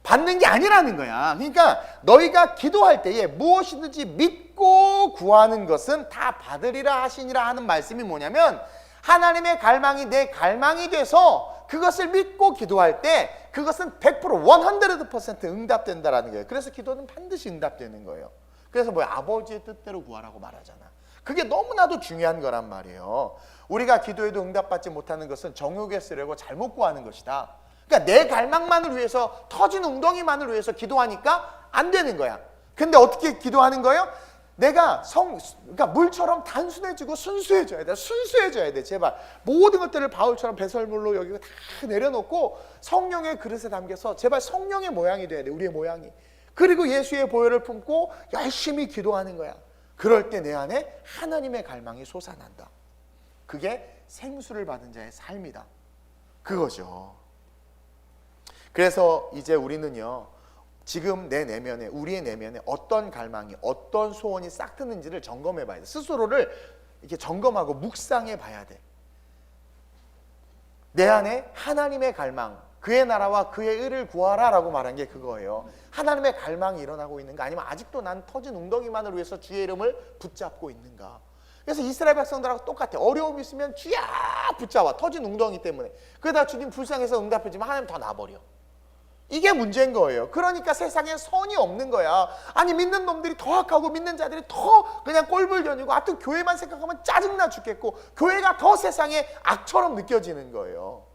받는 게 아니라는 거야. 그러니까 너희가 기도할 때에 무엇이든지 믿고 구하는 것은 다 받으리라 하시니라 하는 말씀이 뭐냐면 하나님의 갈망이 내 갈망이 돼서 그것을 믿고 기도할 때 그것은 100% 100% 응답된다라는 거예요. 그래서 기도는 반드시 응답되는 거예요. 그래서 아버지의 뜻대로 구하라고 말하잖아. 그게 너무나도 중요한 거란 말이에요. 우리가 기도해도 응답받지 못하는 것은 정욕에 쓰려고 잘못 구하는 것이다. 그러니까 내 갈망만을 위해서, 터진 웅덩이만을 위해서 기도하니까 안 되는 거야. 근데 어떻게 기도하는 거예요? 내가 그러니까 물처럼 단순해지고 순수해져야 돼. 순수해져야 돼. 제발 모든 것들을 바울처럼 배설물로 여기고 다 내려놓고 성령의 그릇에 담겨서 제발 성령의 모양이 돼야 돼. 우리의 모양이. 그리고 예수의 보혈을 품고 열심히 기도하는 거야. 그럴 때 내 안에 하나님의 갈망이 솟아난다. 그게 생수를 받은 자의 삶이다. 그거죠. 그래서 이제 우리는요, 지금 내 내면에, 우리의 내면에 어떤 갈망이, 어떤 소원이 싹 트는지를 점검해 봐야 돼. 스스로를 이렇게 점검하고 묵상해 봐야 돼. 내 안에 하나님의 갈망, 그의 나라와 그의 의를 구하라 라고 말한 게 그거예요. 하나님의 갈망이 일어나고 있는가, 아니면 아직도 난 터진 웅덩이만을 위해서 주의 이름을 붙잡고 있는가. 그래서 이스라엘 백성들하고 똑같아. 어려움이 있으면 쥐야 붙잡아. 터진 웅덩이 때문에. 그러다 주님 불쌍해서 응답해주면 하나님 더 놔버려. 이게 문제인 거예요. 그러니까 세상에 선이 없는 거야. 아니, 믿는 놈들이 더 악하고 믿는 자들이 더 그냥 꼴불견이고, 하여튼 교회만 생각하면 짜증나 죽겠고, 교회가 더 세상에 악처럼 느껴지는 거예요.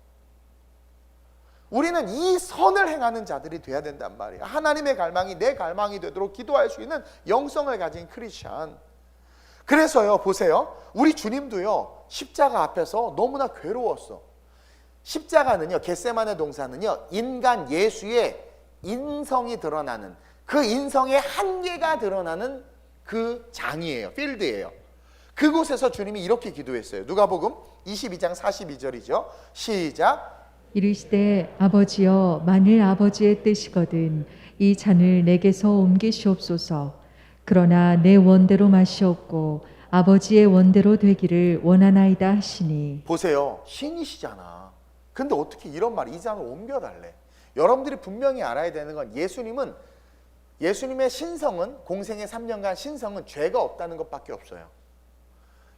우리는 이 선을 행하는 자들이 돼야 된단 말이에요. 하나님의 갈망이 내 갈망이 되도록 기도할 수 있는 영성을 가진 크리스찬. 그래서요, 보세요. 우리 주님도요, 십자가 앞에서 너무나 괴로웠어. 십자가는요, 겟세마네 동산은요, 인간 예수의 인성이 드러나는, 그 인성의 한계가 드러나는 그 장이에요. 필드예요. 그곳에서 주님이 이렇게 기도했어요. 누가복음 22장 42절이죠. 시작. 이르시되 아버지여, 만일 아버지의 뜻이거든 이 잔을 내게서 옮기시옵소서. 그러나 내 원대로 마시옵고 아버지의 원대로 되기를 원하나이다 하시니. 보세요. 신이시잖아. 근데 어떻게 이런 말, 이 잔을 옮겨달래? 여러분들이 분명히 알아야 되는 건, 예수님의 신성은, 공생의 3년간 신성은 죄가 없다는 것밖에 없어요.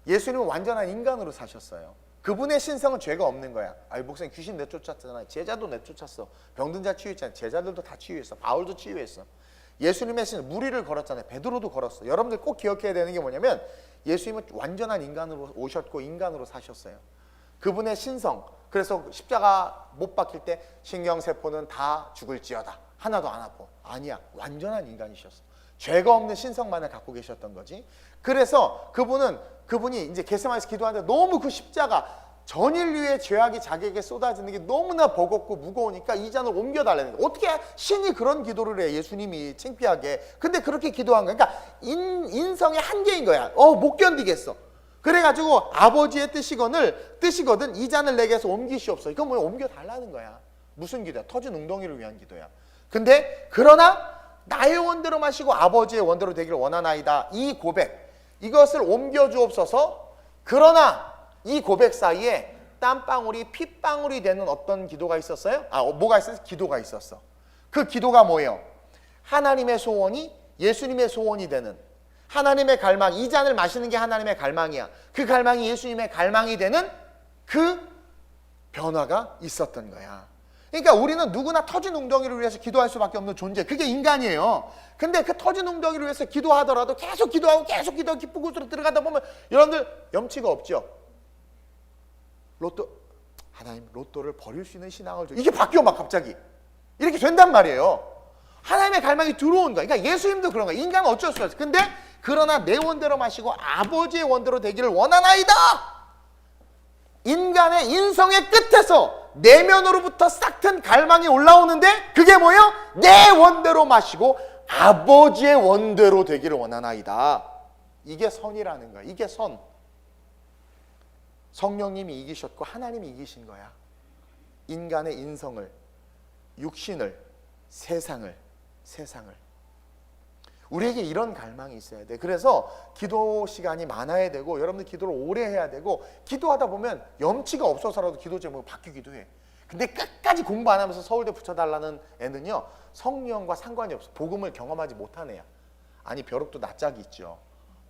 예수님은 완전한 인간으로 사셨어요. 그분의 신성은 죄가 없는 거야. 아니, 목사님 귀신 내쫓았잖아요. 제자도 내쫓았어. 병든 자 치유했잖아요. 제자들도 다 치유했어. 바울도 치유했어. 예수님의 신, 무리를 걸었잖아요. 베드로도 걸었어. 여러분들 꼭 기억해야 되는 게 뭐냐면, 예수님은 완전한 인간으로 오셨고 인간으로 사셨어요. 그분의 신성, 그래서 십자가 못 박힐 때 신경세포는 다 죽을지어다, 하나도 안 아파. 아니야, 완전한 인간이셨어. 죄가 없는 신성만을 갖고 계셨던 거지. 그래서 그분이 이제 겟세마네에서 기도하는데 너무 그 십자가, 전 인류의 죄악이 자기에게 쏟아지는 게 너무나 버겁고 무거우니까 이 잔을 옮겨달라는 거예요. 어떻게 신이 그런 기도를 해, 예수님이 창피하게. 근데 그렇게 기도한 거야. 그러니까 인성의 한계인 거야. 못 견디겠어. 그래가지고 아버지의 뜻이거든 이 잔을 내게서 옮기시옵소서. 이건 뭐야? 옮겨달라는 거야. 무슨 기도야? 터진 웅덩이를 위한 기도야. 근데 그러나 나의 원대로 마시고 아버지의 원대로 되기를 원하나이다. 이 고백, 이것을 옮겨주옵소서. 그러나 이 고백 사이에 땀방울이 핏방울이 되는 어떤 기도가 있었어요? 뭐가 있었어요? 기도가 있었어. 그 기도가 뭐예요? 하나님의 소원이 예수님의 소원이 되는, 하나님의 갈망, 이 잔을 마시는 게 하나님의 갈망이야. 그 갈망이 예수님의 갈망이 되는 그 변화가 있었던 거야. 그러니까 우리는 누구나 터진 웅덩이를 위해서 기도할 수밖에 없는 존재, 그게 인간이에요. 근데 그 터진 웅덩이를 위해서 기도하더라도 계속 기도하고 깊은 곳으로 들어가다 보면 여러분들 염치가 없죠. 하나님 로또를 버릴 수 있는 신앙을 줘. 이게 바뀌어 막 갑자기. 이렇게 된단 말이에요. 하나님의 갈망이 들어온 거야. 그러니까 예수님도 그런 거야. 인간은 어쩔 수 없어. 근데 그러나 내 원대로 마시고 아버지의 원대로 되기를 원하나이다. 인간의 인성의 끝에서 내면으로부터 싹튼 갈망이 올라오는데, 그게 뭐예요? 내 원대로 마시고 아버지의 원대로 되기를 원하나이다. 이게 선이라는 거야. 이게 선. 성령님이 이기셨고 하나님이 이기신 거야. 인간의 인성을, 육신을, 세상을. 우리에게 이런 갈망이 있어야 돼. 그래서 기도 시간이 많아야 되고, 여러분들 기도를 오래 해야 되고, 기도하다 보면 염치가 없어서라도 기도 제목이 바뀌기도 해. 근데 끝까지 공부 안 하면서 서울대 붙여달라는 애는요, 성령과 상관이 없어. 복음을 경험하지 못한 애야. 아니, 벼룩도 낯짝이 있죠.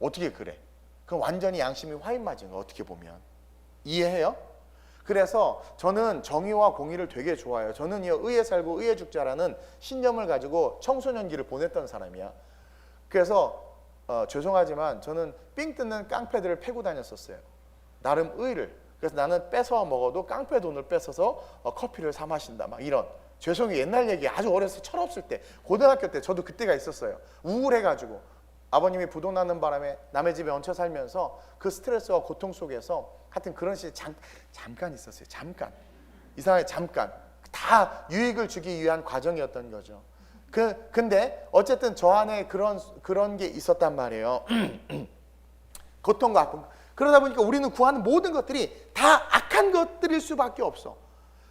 어떻게 그래? 그럼 완전히 양심이 화인 맞은 거, 어떻게 보면. 이해해요? 그래서 저는 정의와 공의를 되게 좋아해요. 저는요, 의에 살고 의에 죽자라는 신념을 가지고 청소년기를 보냈던 사람이야. 그래서 죄송하지만 저는 삥 뜯는 깡패들을 패고 다녔었어요. 나름 의를. 그래서 나는 뺏어 먹어도 깡패 돈을 뺏어서 커피를 사 마신다. 막 이런. 죄송해요. 옛날 얘기 아주 어렸을 때 철없을 때 고등학교 때 저도 그때가 있었어요. 우울해가지고 아버님이 부도 나는 바람에 남의 집에 얹혀 살면서 그 스트레스와 고통 속에서 하여튼 그런 시절이 잠깐 있었어요. 잠깐. 이상하게 잠깐. 다 유익을 주기 위한 과정이었던 거죠. 근데 어쨌든 저 안에 그런 게 있었단 말이에요. 고통과 아픔. 그러다 보니까 우리는 구하는 모든 것들이 다 악한 것들일 수밖에 없어.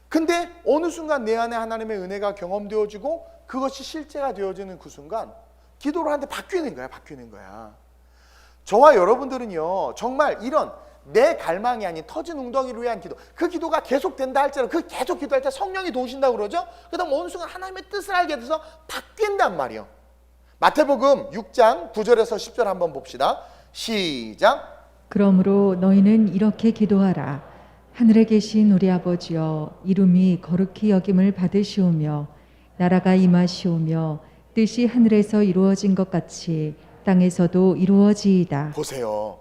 근데 어느 순간 내 안에 하나님의 은혜가 경험되어지고 그것이 실제가 되어지는 그 순간 기도를 하는데 바뀌는 거야. 저와 여러분들은요, 정말 이런 내 갈망이 아닌 터진 웅덩이를 위한 기도, 그 기도가 계속된다 할지라도 그 계속 기도할 때 성령이 도우신다고 그러죠. 그 다음 어느 순간 하나님의 뜻을 알게 돼서 바뀐단 말이에요. 마태복음 6장 9절에서 10절 한번 봅시다. 시작. 그러므로 너희는 이렇게 기도하라. 하늘에 계신 우리 아버지여, 이름이 거룩히 여김을 받으시오며 나라가 임하시오며 뜻이 하늘에서 이루어진 것 같이 땅에서도 이루어지이다. 보세요.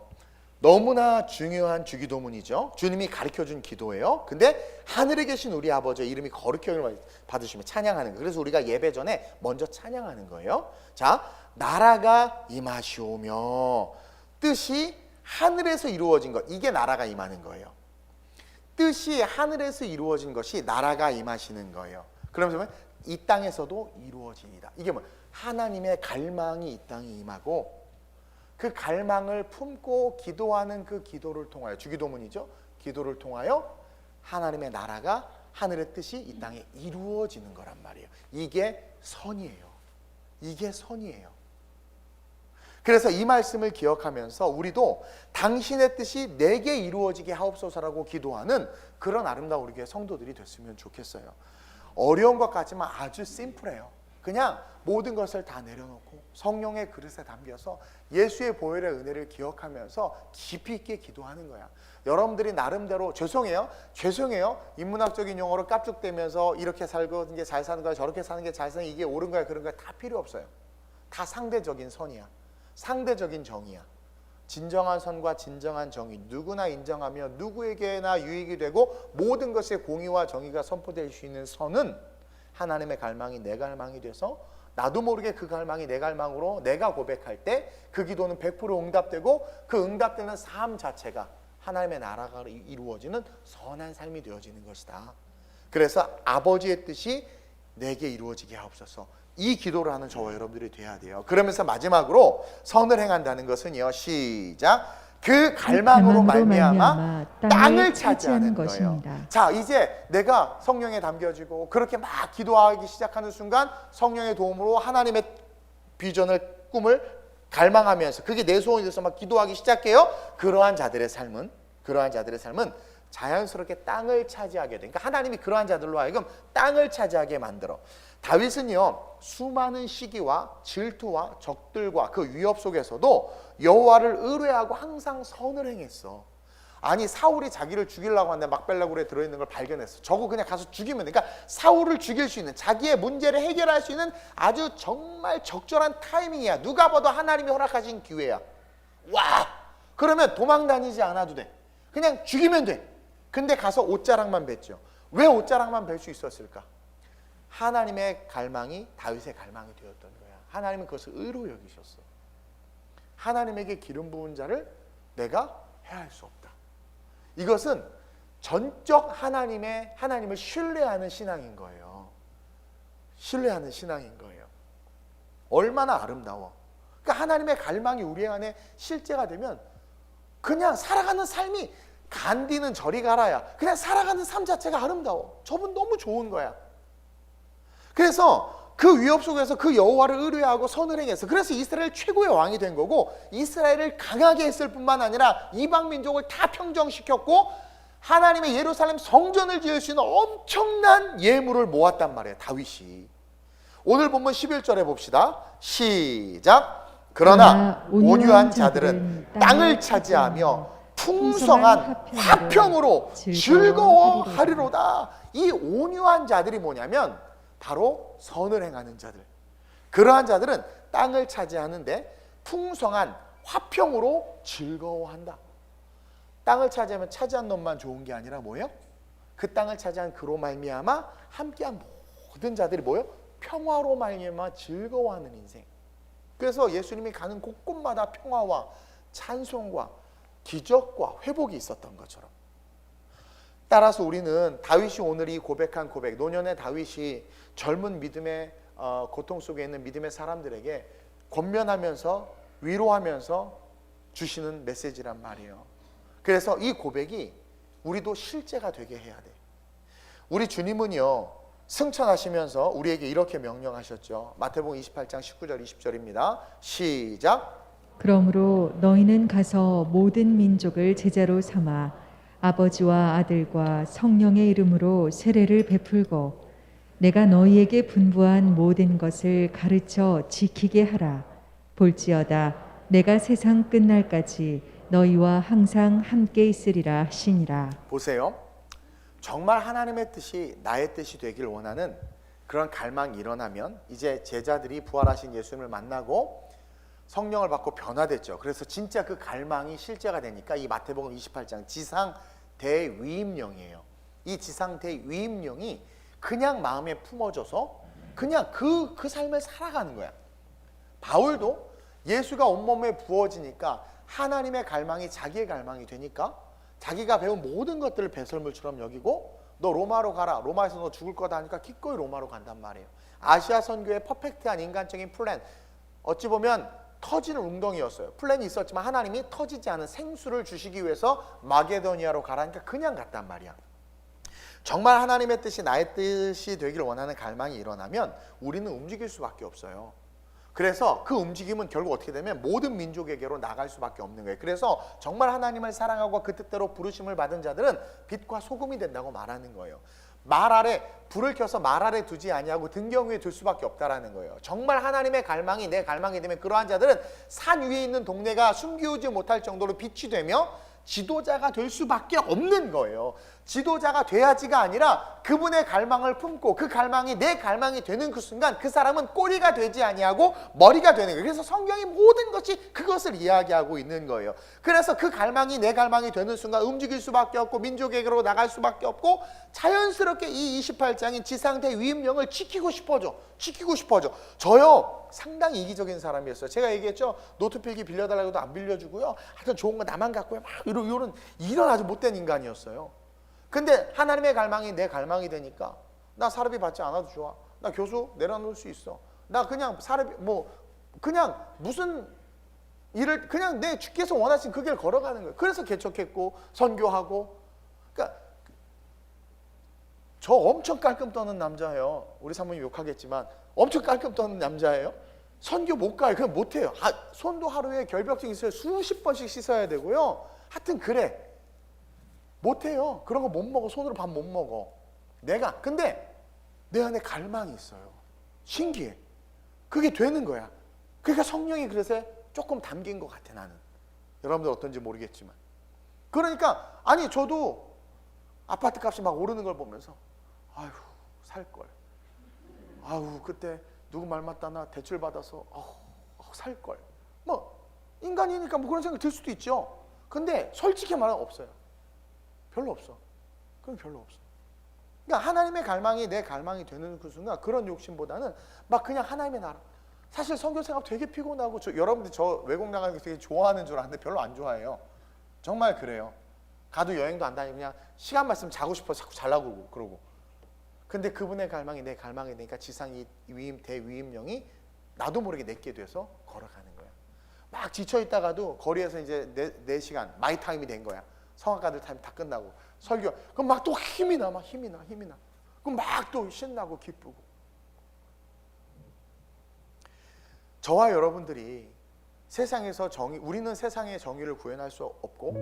너무나 중요한 주기도문이죠. 주님이 가르쳐준 기도예요. 근데 하늘에 계신 우리 아버지의 이름이 거룩히 여김을 받으시며 찬양하는 거예요. 그래서 우리가 예배 전에 먼저 찬양하는 거예요. 자, 나라가 임하시오며 뜻이 하늘에서 이루어진 것, 이게 나라가 임하는 거예요. 뜻이 하늘에서 이루어진 것이 나라가 임하시는 거예요. 그러면서 이 땅에서도 이루어지이다. 이게 뭐 하나님의 갈망이 이 땅에 임하고 그 갈망을 품고 기도하는 그 기도를 통하여, 주기도문이죠. 기도를 통하여 하나님의 나라가, 하늘의 뜻이 이 땅에 이루어지는 거란 말이에요. 이게 선이에요. 이게 선이에요. 그래서 이 말씀을 기억하면서 우리도 당신의 뜻이 내게 이루어지게 하옵소서라고 기도하는 그런 아름다운 우리 교회 성도들이 됐으면 좋겠어요. 어려운 것 같지만 아주 심플해요. 그냥 모든 것을 다 내려놓고 성령의 그릇에 담겨서 예수의 보혈의 은혜를 기억하면서 깊이 있게 기도하는 거야. 여러분들이 나름대로 죄송해요. 인문학적인 용어로 깝죽대면서 이렇게 살고 이게 잘 사는 거야, 저렇게 사는 게 잘 사는, 이게 옳은 거야, 그런 거야, 다 필요 없어요. 다 상대적인 선이야. 상대적인 정의야. 진정한 선과 진정한 정의, 누구나 인정하며 누구에게나 유익이 되고 모든 것의 공의와 정의가 선포될 수 있는 선은 하나님의 갈망이 내 갈망이 돼서 나도 모르게 그 갈망이 내 갈망으로 내가 고백할 때 그 기도는 100% 응답되고 그 응답되는 삶 자체가 하나님의 나라가 이루어지는 선한 삶이 되어지는 것이다. 그래서 아버지의 뜻이 내게 이루어지게 하옵소서. 이 기도를 하는 저와 여러분들이 돼야 돼요. 그러면서 마지막으로 선을 행한다는 것은요, 시작. 그 갈망으로 말미암아 땅을 차지하는 거예요. 자, 이제 내가 성령에 담겨지고 그렇게 막 기도하기 시작하는 순간 성령의 도움으로 하나님의 비전을, 꿈을 갈망하면서 그게 내 소원이 돼서 막 기도하기 시작해요. 그러한 자들의 삶은 자연스럽게 땅을 차지하게 돼. 그러니까 하나님이 그러한 자들로 하여금 땅을 차지하게 만들어. 다윗은요, 수많은 시기와 질투와 적들과 그 위협 속에서도 여호와를 의뢰하고 항상 선을 행했어. 아니, 사울이 자기를 죽이려고 하는데 막벨라굴에 들어있는 걸 발견했어. 저거 그냥 가서 죽이면 돼. 그러니까 사울을 죽일 수 있는, 자기의 문제를 해결할 수 있는 아주 정말 적절한 타이밍이야. 누가 봐도 하나님이 허락하신 기회야. 와! 그러면 도망 다니지 않아도 돼. 그냥 죽이면 돼. 근데 가서 옷자락만 뱉죠. 왜 옷자락만 뵐 수 있었을까? 하나님의 갈망이 다윗의 갈망이 되었던 거야. 하나님은 그것을 의로 여기셨어. 하나님에게 기름 부은 자를 내가 해할 수 없다. 이것은 전적 하나님을 신뢰하는 신앙인 거예요. 신뢰하는 신앙인 거예요. 얼마나 아름다워. 그러니까 하나님의 갈망이 우리 안에 실제가 되면 그냥 살아가는 삶이, 간디는 저리 가라야, 그냥 살아가는 삶 자체가 아름다워. 저분 너무 좋은 거야. 그래서 그 위협 속에서 그 여호와를 의뢰하고 선을 행했어. 그래서 이스라엘 최고의 왕이 된 거고, 이스라엘을 강하게 했을 뿐만 아니라 이방 민족을 다 평정시켰고 하나님의 예루살렘 성전을 지을 수 있는 엄청난 예물을 모았단 말이에요, 다윗이. 오늘 본문 11절에 봅시다. 시작. 그러나 온유한 자들은 땅을 차지하며 풍성한 화평으로 즐거워하리로다. 이 온유한 자들이 뭐냐면 바로 선을 행하는 자들. 그러한 자들은 땅을 차지하는데 풍성한 화평으로 즐거워한다. 땅을 차지하면 차지한 놈만 좋은 게 아니라 뭐예요? 그 땅을 차지한 그로 말미암아 함께한 모든 자들이 뭐예요? 평화로 말미암아 즐거워하는 인생. 그래서 예수님이 가는 곳곳마다 평화와 찬송과 기적과 회복이 있었던 것처럼, 따라서 우리는 다윗이 오늘 이 고백한 고백, 노년의 다윗이 젊은 믿음의 고통 속에 있는 믿음의 사람들에게 권면하면서 위로하면서 주시는 메시지란 말이에요. 그래서 이 고백이 우리도 실제가 되게 해야 돼. 우리 주님은요, 승천하시면서 우리에게 이렇게 명령하셨죠. 마태복음 28장 19절 20절입니다. 시작. 그러므로 너희는 가서 모든 민족을 제자로 삼아 아버지와 아들과 성령의 이름으로 세례를 베풀고 내가 너희에게 분부한 모든 것을 가르쳐 지키게 하라. 볼지어다 내가 세상 끝날까지 너희와 항상 함께 있으리라 하시니라. 보세요. 정말 하나님의 뜻이 나의 뜻이 되길 원하는 그런 갈망이 일어나면 이제 제자들이 부활하신 예수님을 만나고 성령을 받고 변화됐죠. 그래서 진짜 그 갈망이 실제가 되니까 이 마태복음 28장 지상 대위임령이에요. 이 지상 대위임령이 그냥 마음에 품어져서 그냥 그 삶을 살아가는 거야. 바울도 예수가 온몸에 부어지니까 하나님의 갈망이 자기의 갈망이 되니까 자기가 배운 모든 것들을 배설물처럼 여기고 너 로마로 가라. 로마에서 너 죽을 거다 하니까 기꺼이 로마로 간단 말이에요. 아시아 선교의 퍼펙트한 인간적인 플랜, 어찌 보면 터지는 웅덩이였어요. 플랜이 있었지만 하나님이 터지지 않은 생수를 주시기 위해서 마게도니아로 가라니까 그냥 갔단 말이야. 정말 하나님의 뜻이 나의 뜻이 되기를 원하는 갈망이 일어나면 우리는 움직일 수밖에 없어요. 그래서 그 움직임은 결국 어떻게 되면 모든 민족에게로 나갈 수밖에 없는 거예요. 그래서 정말 하나님을 사랑하고 그 뜻대로 부르심을 받은 자들은 빛과 소금이 된다고 말하는 거예요. 말 아래 불을 켜서 말 아래 두지 아니하고 등경 위에 둘 수밖에 없다라는 거예요. 정말 하나님의 갈망이 내 갈망이 되면 그러한 자들은 산 위에 있는 동네가 숨기우지 못할 정도로 빛이 되며 지도자가 될 수밖에 없는 거예요. 지도자가 돼야지가 아니라 그분의 갈망을 품고 그 갈망이 내 갈망이 되는 그 순간 그 사람은 꼬리가 되지 아니하고 머리가 되는 거예요. 그래서 성경이 모든 것이 그것을 이야기하고 있는 거예요. 그래서 그 갈망이 내 갈망이 되는 순간 움직일 수밖에 없고 민족에게로 나갈 수밖에 없고 자연스럽게 이 28장인 지상대 위임령을 지키고 싶어져. 저요 상당히 이기적인 사람이었어요. 제가 얘기했죠. 노트 필기 빌려달라고 해도 안 빌려주고요. 하여튼 좋은 거 나만 갖고요. 막 이런 아주 못된 인간이었어요. 근데 하나님의 갈망이 내 갈망이 되니까 나 사례비 받지 않아도 좋아. 나 교수 내려놓을 수 있어. 나 그냥 사례비 그냥 무슨 일을 그냥 내 주께서 원하신 그 길 걸어가는 거예요. 그래서 개척했고 선교하고. 그러니까 저 엄청 깔끔 떠는 남자예요. 우리 사모님 욕하겠지만 엄청 깔끔 떠는 남자예요. 선교 못 가요. 그냥 못 해요. 손도 하루에 결벽증 있어요. 수십 번씩 씻어야 되고요. 하여튼 그래. 못 해요. 그런 거 못 먹어. 손으로 밥 못 먹어. 근데 내 안에 갈망이 있어요. 신기해. 그게 되는 거야. 그러니까 성령이 그래서 조금 담긴 것 같아, 나는. 여러분들 어떤지 모르겠지만. 그러니까 아니 저도 아파트 값이 막 오르는 걸 보면서 아휴 살걸. 아우 그때 누구 말 맞다나 대출 받아서 살걸. 뭐 인간이니까 뭐 그런 생각 들 수도 있죠. 근데 솔직히 말하면 없어요. 별로 없어. 그건 별로 없어. 그러니까 하나님의 갈망이 내 갈망이 되는 그 순간 그런 욕심보다는 막 그냥 하나님의 나라. 사실 선교 생활 되게 피곤하고 여러분들 저 외국 나가는 거 되게 좋아하는 줄 아는데 별로 안 좋아해요. 정말 그래요. 가도 여행도 안 다니고 그냥 시간만 있으면 자고 싶어서 자꾸 자려고 그러고. 근데 그분의 갈망이 내 갈망이 되니까 지상 대위임령이 나도 모르게 내게 돼서 걸어가는 거야. 막 지쳐있다가도 거리에서 이제 4시간 마이 타임이 된 거야. 성악가들 타임 다 끝나고 설교. 그럼 막 또 힘이 나. 그럼 막 또 신나고 기쁘고. 저와 여러분들이 세상에서 우리는 세상의 정의를 구현할 수 없고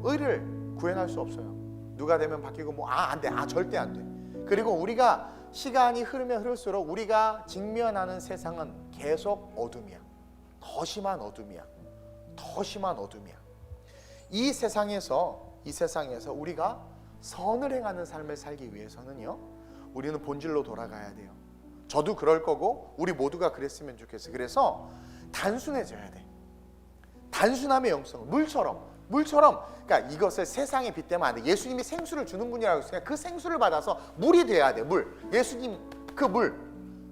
의를 구현할 수 없어요. 누가 되면 바뀌고 안 돼. 절대 안 돼. 그리고 우리가 시간이 흐르면 흐를수록 우리가 직면하는 세상은 계속 어둠이야. 더 심한 어둠이야. 이 세상에서 우리가 선을 행하는 삶을 살기 위해서는요, 우리는 본질로 돌아가야 돼요. 저도 그럴 거고 우리 모두가 그랬으면 좋겠어요. 그래서 단순해져야 돼. 단순함의 영성, 물처럼 물처럼. 그러니까 이것을 세상에 빗대면 안 돼. 예수님이 생수를 주는 분이라고 했으니까 그 생수를 받아서 물이 돼야 돼. 물. 예수님 그 물.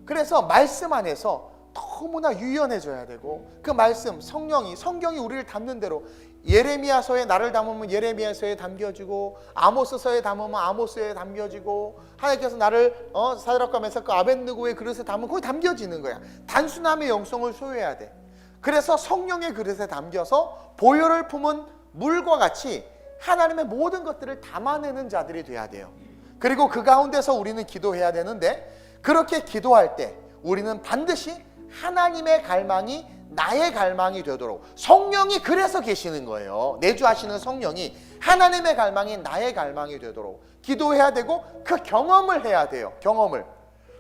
그래서 말씀 안에서 너무나 유연해져야 되고, 그 말씀, 성경이 우리를 담는 대로, 예레미야서에 나를 담으면 예레미야서에 담겨지고, 아모스서에 담으면 아모스에 담겨지고, 하나님께서 나를 사드락과 메삭과 아벳느고의 그릇에 담으면 거기 담겨지는 거야. 단순함의 영성을 소유해야 돼. 그래서 성령의 그릇에 담겨서 보혈을 품은 물과 같이 하나님의 모든 것들을 담아내는 자들이 돼야 돼요. 그리고 그 가운데서 우리는 기도해야 되는데, 그렇게 기도할 때 우리는 반드시 하나님의 갈망이 나의 갈망이 되도록, 성령이 그래서 계시는 거예요. 내주하시는 성령이 하나님의 갈망이 나의 갈망이 되도록 기도해야 되고, 그 경험을 해야 돼요. 경험을.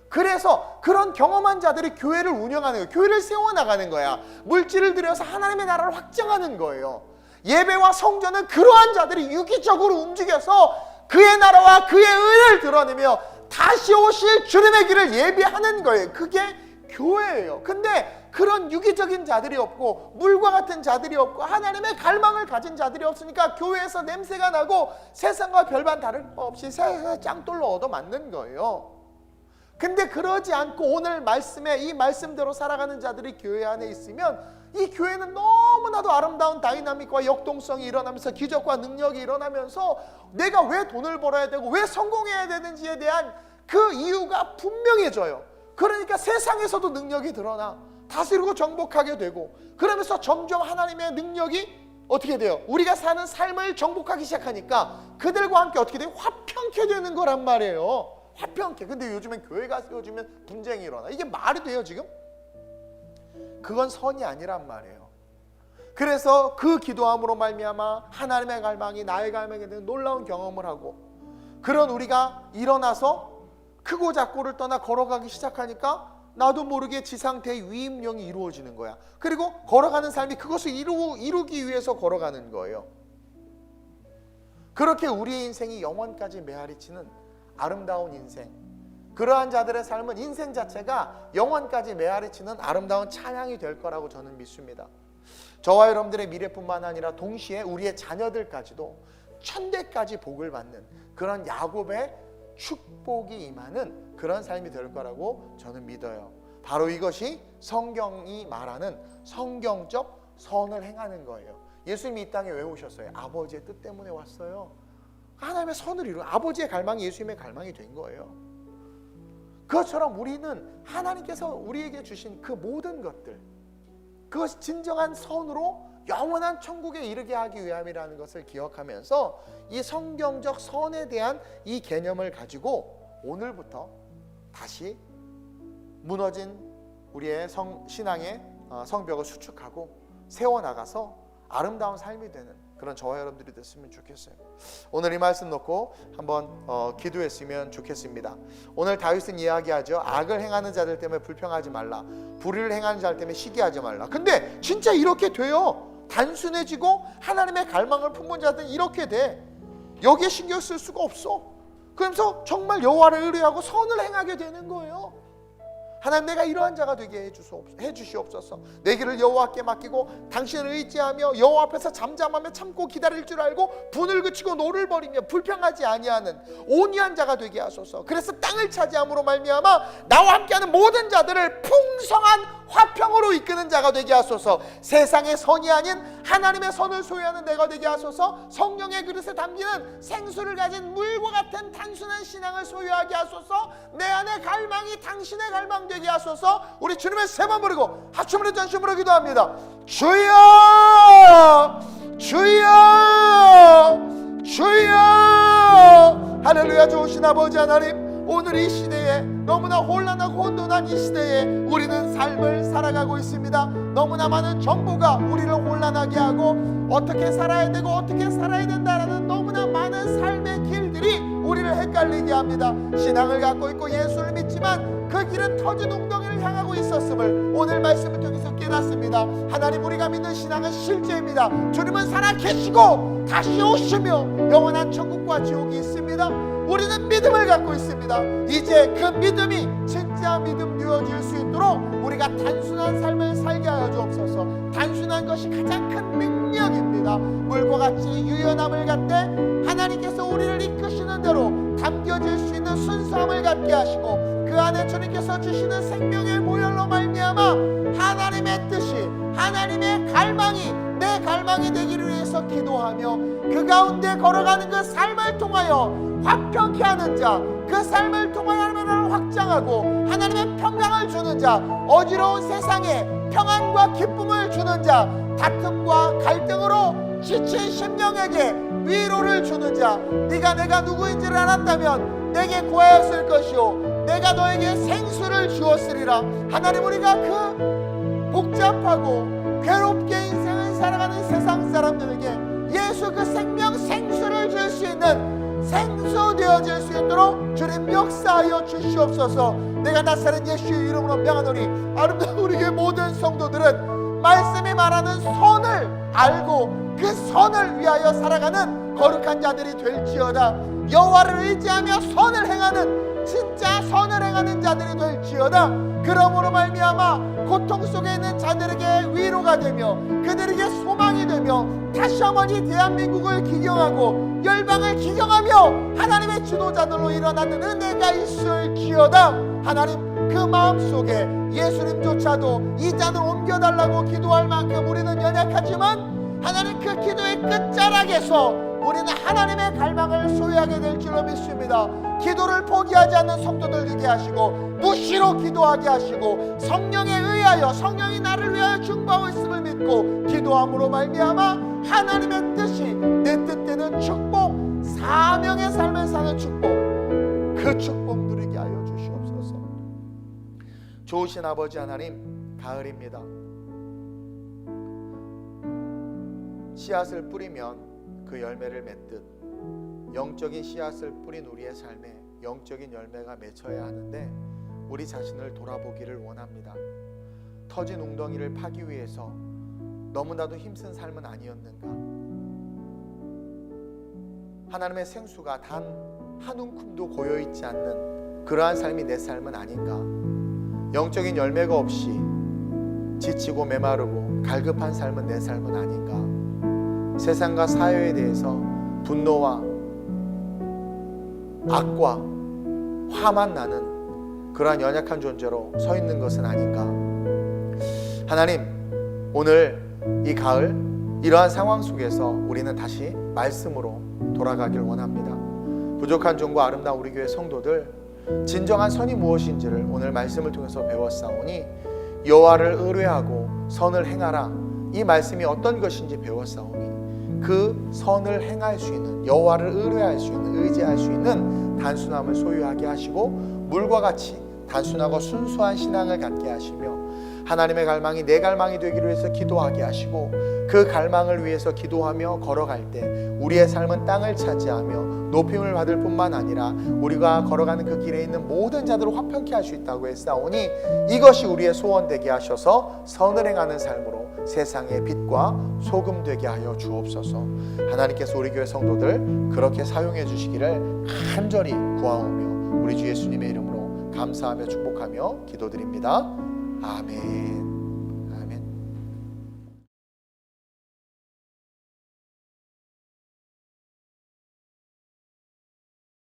그래서 그런 경험한 자들이 교회를 운영하는 거예요. 교회를 세워나가는 거야. 물질을 들여서 하나님의 나라를 확장하는 거예요. 예배와 성전은 그러한 자들이 유기적으로 움직여서 그의 나라와 그의 의를 드러내며 다시 오실 주님의 길을 예비하는 거예요. 그게 교회예요. 근데 그런 유기적인 자들이 없고, 물과 같은 자들이 없고, 하나님의 갈망을 가진 자들이 없으니까 교회에서 냄새가 나고 세상과 별반 다를 거 없이 세상에서 짱돌로 얻어맞는 거예요. 근데 그러지 않고 오늘 말씀에 이 말씀대로 살아가는 자들이 교회 안에 있으면, 이 교회는 너무나도 아름다운 다이나믹과 역동성이 일어나면서 기적과 능력이 일어나면서 내가 왜 돈을 벌어야 되고 왜 성공해야 되는지에 대한 그 이유가 분명해져요. 그러니까 세상에서도 능력이 드러나 다스리고 정복하게 되고, 그러면서 점점 하나님의 능력이 어떻게 돼요? 우리가 사는 삶을 정복하기 시작하니까 그들과 함께 어떻게 돼요? 화평케 되는 거란 말이에요. 화평케. 근데 요즘엔 교회가 세워지면 분쟁이 일어나. 이게 말이 돼요 지금? 그건 선이 아니란 말이에요. 그래서 그 기도함으로 말미암아 하나님의 갈망이 나의 갈망이 되는 놀라운 경험을 하고, 그런 우리가 일어나서 크고 작고를 떠나 걸어가기 시작하니까 나도 모르게 지상 대위임령이 이루어지는 거야. 그리고 걸어가는 삶이 그것을 이루기 위해서 걸어가는 거예요. 그렇게 우리의 인생이 영원까지 메아리치는 아름다운 인생, 그러한 자들의 삶은 인생 자체가 영원까지 메아리치는 아름다운 찬양이 될 거라고 저는 믿습니다. 저와 여러분들의 미래뿐만 아니라 동시에 우리의 자녀들까지도 천대까지 복을 받는 그런 야곱의 축복이 임하는 그런 삶이 될 거라고 저는 믿어요. 바로 이것이 성경이 말하는 성경적 선을 행하는 거예요. 예수님이 이 땅에 왜 오셨어요? 아버지의 뜻 때문에 왔어요. 하나님의 선을 이루는, 아버지의 갈망이 예수님의 갈망이 된 거예요. 그것처럼 우리는 하나님께서 우리에게 주신 그 모든 것들, 그것이 진정한 선으로 영원한 천국에 이르게 하기 위함이라는 것을 기억하면서 이 성경적 선에 대한 이 개념을 가지고 오늘부터 다시 무너진 우리의 신앙의 성벽을 수축하고 세워나가서 아름다운 삶이 되는 그런 저와 여러분들이 됐으면 좋겠어요. 오늘 이 말씀 놓고 한번 기도했으면 좋겠습니다. 오늘 다윗은 이야기하죠. 악을 행하는 자들 때문에 불평하지 말라. 불의를 행하는 자들 때문에 시기하지 말라. 근데 진짜 이렇게 돼요. 단순해지고 하나님의 갈망을 품은 자들은 이렇게 돼. 여기에 신경 쓸 수가 없어. 그러면서 정말 여호와를 의뢰하고 선을 행하게 되는 거예요. 하나님, 내가 이러한 자가 되게 해주시옵소서. 내 길을 여호와께 맡기고 당신을 의지하며 여호와 앞에서 잠잠하며 참고 기다릴 줄 알고 분을 그치고 노를 버리며 불평하지 아니하는 온유한 자가 되게 하소서. 그래서 땅을 차지함으로 말미암아 나와 함께하는 모든 자들을 풍성한 화평으로 이끄는 자가 되게 하소서. 세상의 선이 아닌 하나님의 선을 소유하는 내가 되게 하소서. 성령의 그릇에 담기는 생수를 가진 물과 같은 단순한 신앙을 소유하게 하소서. 내 안에 갈망이 당신의 갈망 되게 하소서. 우리 주님을 세 번 부르고 합춤으로 전심으로 기도합니다. 주여, 주여, 주여. 할렐루야. 좋으신 아버지 하나님, 오늘 이 시대에 너무나 혼란하고 혼돈한 이 시대에 우리는 삶을 살아가고 있습니다. 너무나 많은 정보가 우리를 혼란하게 하고 어떻게 살아야 되고 어떻게 살아야 된다라는 너무나 많은 삶의 길들이 우리를 헷갈리게 합니다. 신앙을 갖고 있고 예수를 믿지만 그 길은 터진 웅덩이를 향하고 있었음을 오늘 말씀을 통해서 깨닫습니다. 하나님, 우리가 믿는 신앙은 실제입니다. 주님은 살아 계시고 다시 오시며 영원한 천국과 지옥이 있습니다. 우리는 믿음을 갖고 있습니다. 이제 그 믿음이 진짜 믿음 되어질 수 있도록 우리가 단순한 삶을 살게 하여 주옵소서. 단순한 것이 가장 큰 능력입니다. 물과 같이 유연함을 갖되 하나님께서 우리를 이끄시는 대로 담겨질 수 있는 순수함을 갖게 하시고 그 안에 주님께서 주시는 생명의 모혈로 말미암아 하나님의 뜻이, 하나님의 갈망이 내 갈망이 되기를 위해서 기도하며 그 가운데 걸어가는 그 삶을 통하여 화평케 하는 자, 그 삶을 통하여 하나님의 나라를 확장하고 하나님의 평강을 주는 자, 어지러운 세상에 평안과 기쁨을 주는 자, 다툼과 갈등으로 지친 심령에게 위로를 주는 자, 네가 내가 누구인지를 알았다면 내게 구하였을 것이요 내가 너에게 생수를 주었으리라. 하나님, 우리가 그 복잡하고 괴롭게 인생을 살아가는 세상 사람들에게 예수 그 생명 생수를 줄 수 있는 생수 되어질 수 있도록 주님 역사하여 주시옵소서. 내가 나사렛 예수의 이름으로 명하노니 아름다운 우리의 모든 성도들은 말씀이 말하는 선을 알고 그 선을 위하여 살아가는 거룩한 자들이 될지어다. 여호와를 의지하며 선을 행하는 진짜 선을 행하는 자들이 될지어다. 그러므로 말미암아 고통 속에 있는 자들에게 위로가 되며 그들에게 소망이 되며 다시 한번 이 대한민국을 기경하고 열방을 기경하며 하나님의 지도자들로 일어나는 은혜가 있을지어다. 하나님, 그 마음속에 예수님조차도 이 잔을 옮겨달라고 기도할 만큼 우리는 연약하지만 하나님, 그 기도의 끝자락에서 우리는 하나님의 갈망을 소유하게 될 줄로 믿습니다. 기도를 포기하지 않는 성도들 되게 하시고 무시로 기도하게 하시고 성령에 의하여, 성령이 나를 위하여 중보하고 있음을 믿고 기도함으로 말미암아 하나님의 뜻이 내 뜻되는 축복, 사명의 삶을 사는 축복, 그 축복 누리게 하여 주시옵소서. 좋으신 아버지 하나님, 가을입니다. 씨앗을 뿌리면 그 열매를 맺듯 영적인 씨앗을 뿌린 우리의 삶에 영적인 열매가 맺혀야 하는데 우리 자신을 돌아보기를 원합니다. 터진 웅덩이를 파기 위해서 너무나도 힘쓴 삶은 아니었는가? 하나님의 생수가 단 한 움큼도 고여있지 않는 그러한 삶이 내 삶은 아닌가? 영적인 열매가 없이 지치고 메마르고 갈급한 삶은 내 삶은 아닌가? 세상과 사회에 대해서 분노와 악과 화만 나는 그러한 연약한 존재로 서 있는 것은 아닌가? 하나님, 오늘 이 가을 이러한 상황 속에서 우리는 다시 말씀으로 돌아가길 원합니다. 부족한 종과 아름다운 우리 교회 성도들, 진정한 선이 무엇인지를 오늘 말씀을 통해서 배웠사오니 여호와를 의뢰하고 선을 행하라, 이 말씀이 어떤 것인지 배웠사오니 그 선을 행할 수 있는, 여호와를 의뢰할 수 있는, 의지할 수 있는 단순함을 소유하게 하시고 물과 같이 단순하고 순수한 신앙을 갖게 하시며 하나님의 갈망이 내 갈망이 되기를 위해서 기도하게 하시고 그 갈망을 위해서 기도하며 걸어갈 때 우리의 삶은 땅을 차지하며 높임을 받을 뿐만 아니라 우리가 걸어가는 그 길에 있는 모든 자들을 화평케 할 수 있다고 했사오니 이것이 우리의 소원 되게 하셔서 선을 행하는 삶으로 세상의 빛과 소금 되게 하여 주옵소서. 하나님께서 우리 교회 성도들 그렇게 사용해 주시기를 간절히 구하오며 우리 주 예수님의 이름으로 감사하며 축복하며 기도드립니다. 아멘.